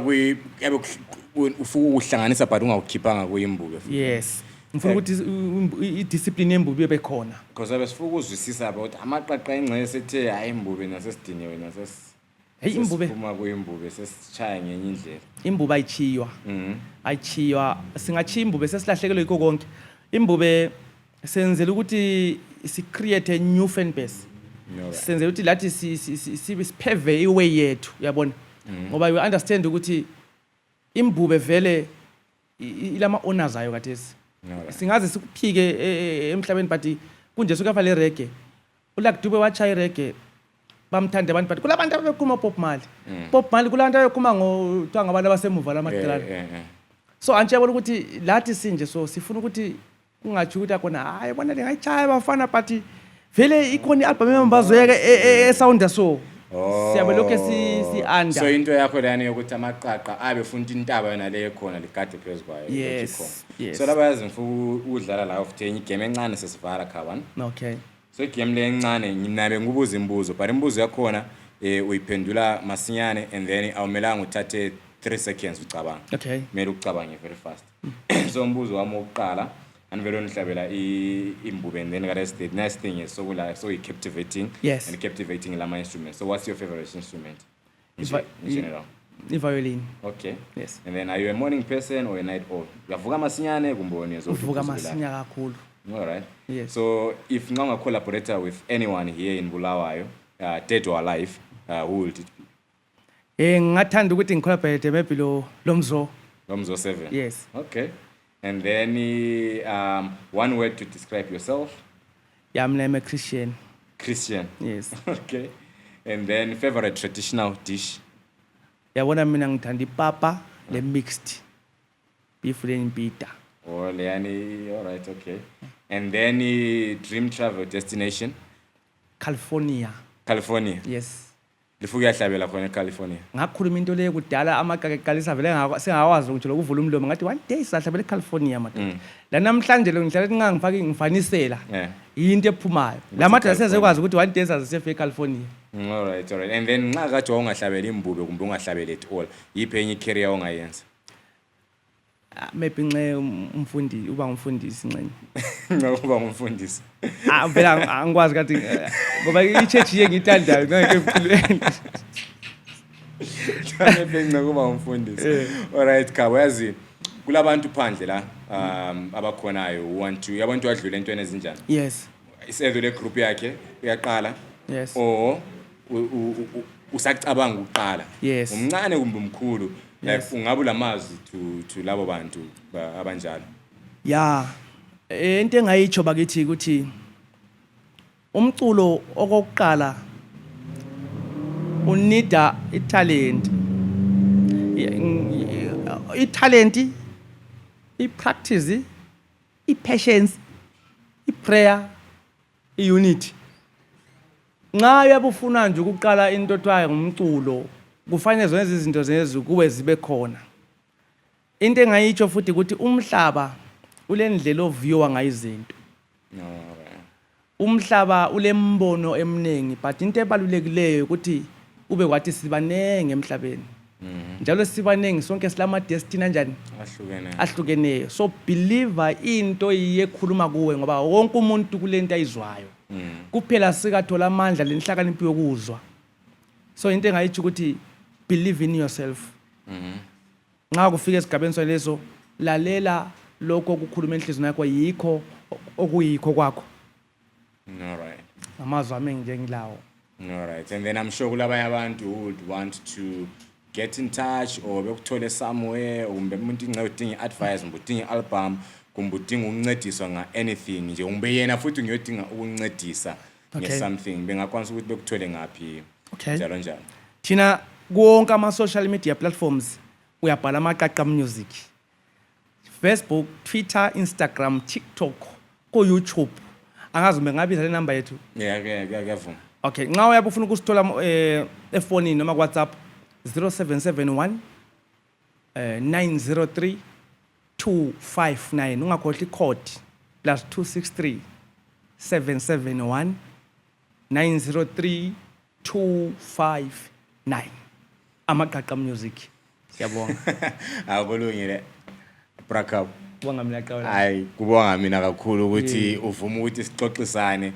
ufuka uhlanganisa but ungawukhiphanga kuyimbube. Yes. Ngifuna ukuthi i-discipline yembube ibe khona. Because abesifuka uzwisisa about amaqaqa engceke sethe hayi imbube nasesidiniwe Hey imbube uma kuyimbube sesichaya ngenye indlela. Imbube ayichiywa singachiya imbube sesilahlekelwe yikho konke. Imbube senzela ukuthi si create a new fan base. Senzela ukuthi lathi sipeve iway yethu uyabona. Ngoba you understand ukuthi imbube vele ilama honors ayo kathesi. Singaze sikuphike emhlabeni but kunje sukafa le reggae. Ulak Dube wachaya reggae. Bamthanda abantu but kulabantu abekhuluma Bob Marley. Bob Marley kulabantu abekhuluma ngothiwa ngabantu abasemuva lamaqilana. So antshebona ukuthi lathi sinje so sifuna ukuthi kungathi ukuthi akona hayi bona lengayichaya bafana but vele ikhona ialbum embazoyeke esound so. Siyabe lokho si under. So into yakho lana yokuthi amaqaqa abe funta intaba yona le khona ligade phezukwayo. Yes. So laba yazi mfuku udlala la of 10 igame encane sesivala khabani. Okay. So igame le encane nginabe ngubuza imbuzo but imbuzo yakhona uyiphendula masinyane and then awumelanga uthathe 3 seconds ucabanga. Okay. Mele ucabange very fast. So umbuzo wami oqala anivele nihlabela imbube and then the nice thing is so captivating. Yes. And captivating lama instruments. So what's your favorite instrument in general? The violin. Okay. Yes. And then are you a morning person or a night owl? Uyavuka masinyane kumboni zo. Uvuka masinya kakhulu. All right. Yes. So if nganga collaborator with anyone here in Bulawayo, dead or alive, who would it be? Ngathanda ukuthi ngicollaborate maybe Lomzo 7. Yes. Okay. And then one word to describe yourself? Yeah, I'm a Christian. Christian. Yes. Okay. And then favorite traditional dish? Yeah, when I'm ngithanda ipapa le mixed beef and pita. All right, okay. And then dream travel destination? California. California. Yes. Lifuku yahlabela khona eCalifornia. Ngakhuluma into leyo kudala amaqaqa eqalisa vele sengawazi ukuthi lokuvula umlomo ngathi one day sizahlabela eCalifornia madoda. La namhlanje lo ngihlala ngingangifaki ngifanisela. Into ephumayo. La madoda sezekwazi ukuthi one day sizasefe eCalifornia. All right. And then nxa kade ungahlabela imbube kumbe ungahlabela at all. Yiphi enye career ongayenza? Maybe nxe umfundi uba umfundisi nxe. Ngokuba ngumfundisi. Vela angikwazi kathi ngoba ichurch yengithandayo ngeke ebukhulweni. Maybe ngokuba umfundisi. All right, Khabo, yazi kulabantu phandle la abakhonayo want to yabantu adlule entweni ezinjani? Yes. Isedlule group yakhe uyaqala. Yes. Or usacabanga ukuqala. Yes. Umncane kumbe umkhulu. Like ungabe lamazwi to labo bantu abanjalo. Yeah. Into engayicho bakithi ukuthi umculo okokuqala unida italent. Italent, ipractice, ipatience, iprayer, iunity. Nxa uyabufuna nje ukuqala into ethiwa ngumculo kufanele zonke izinto zezu kube zibe khona. Into engayicho futhi ukuthi umhlaba ulendlela oviewa ngayizinto. Umhlaba ulembono emnengi but into ebalulekileyo ukuthi ube kwathi sibanenge emhlabeni. Njalo sibanenge sonke silama destiny kanjani? Ahlukeneyo. So believer into iyekhuluma kuwe ngoba wonke umuntu kulento ayizwayo. Kuphela sikathola amandla lenhlakanipho yokuzwa. So into engayithi ukuthi believe in yourself. Nxa kufika esigabeni soleso lalela lokho okukhuluma enhlizweni yakho yikho okuyikho kwakho. All right. Amazwi ami njengilawo. All right. And then I'm sure kulabanye abantu who would want to get in touch or bekuthole somewhere kumbe umuntu inxa udinga advice kumbe udinga album kumbe udinga ukuncediswa nga anything nje umbe yena futhi ngiyodinga ukuncedisa nge something bengakwanisa ukuthi bekuthole ngapi njalo njalo. Thina konke ama social media platforms uyabhala Amaqaqa music. Facebook, Twitter, Instagram, TikTok, ko YouTube. Angazi ngabiza le number yethu. Ngiyavuma. Okay, nxa uyabufuna ukusithola efonini noma WhatsApp 0771 903 259 ungakhohlwa icode +263 771 903 259. Amaqaqa music. Siyabonga. Akulungile. Khabo. Kubonga mina Xawula. Hayi kubonga mina kakhulu ukuthi uvuma ukuthi sixoxisane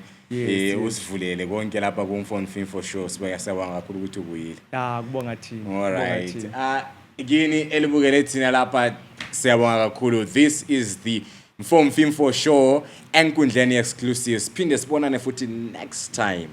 usivulele konke lapha ku Phone Film for Show siyabonga kakhulu ukuthi ubuyile. Kubonga thina. All right. Igini elibukele thina lapha siyabonga kakhulu. This is the Phone Film for Show Enkundleni exclusive. Siphinde sibonane futhi next time.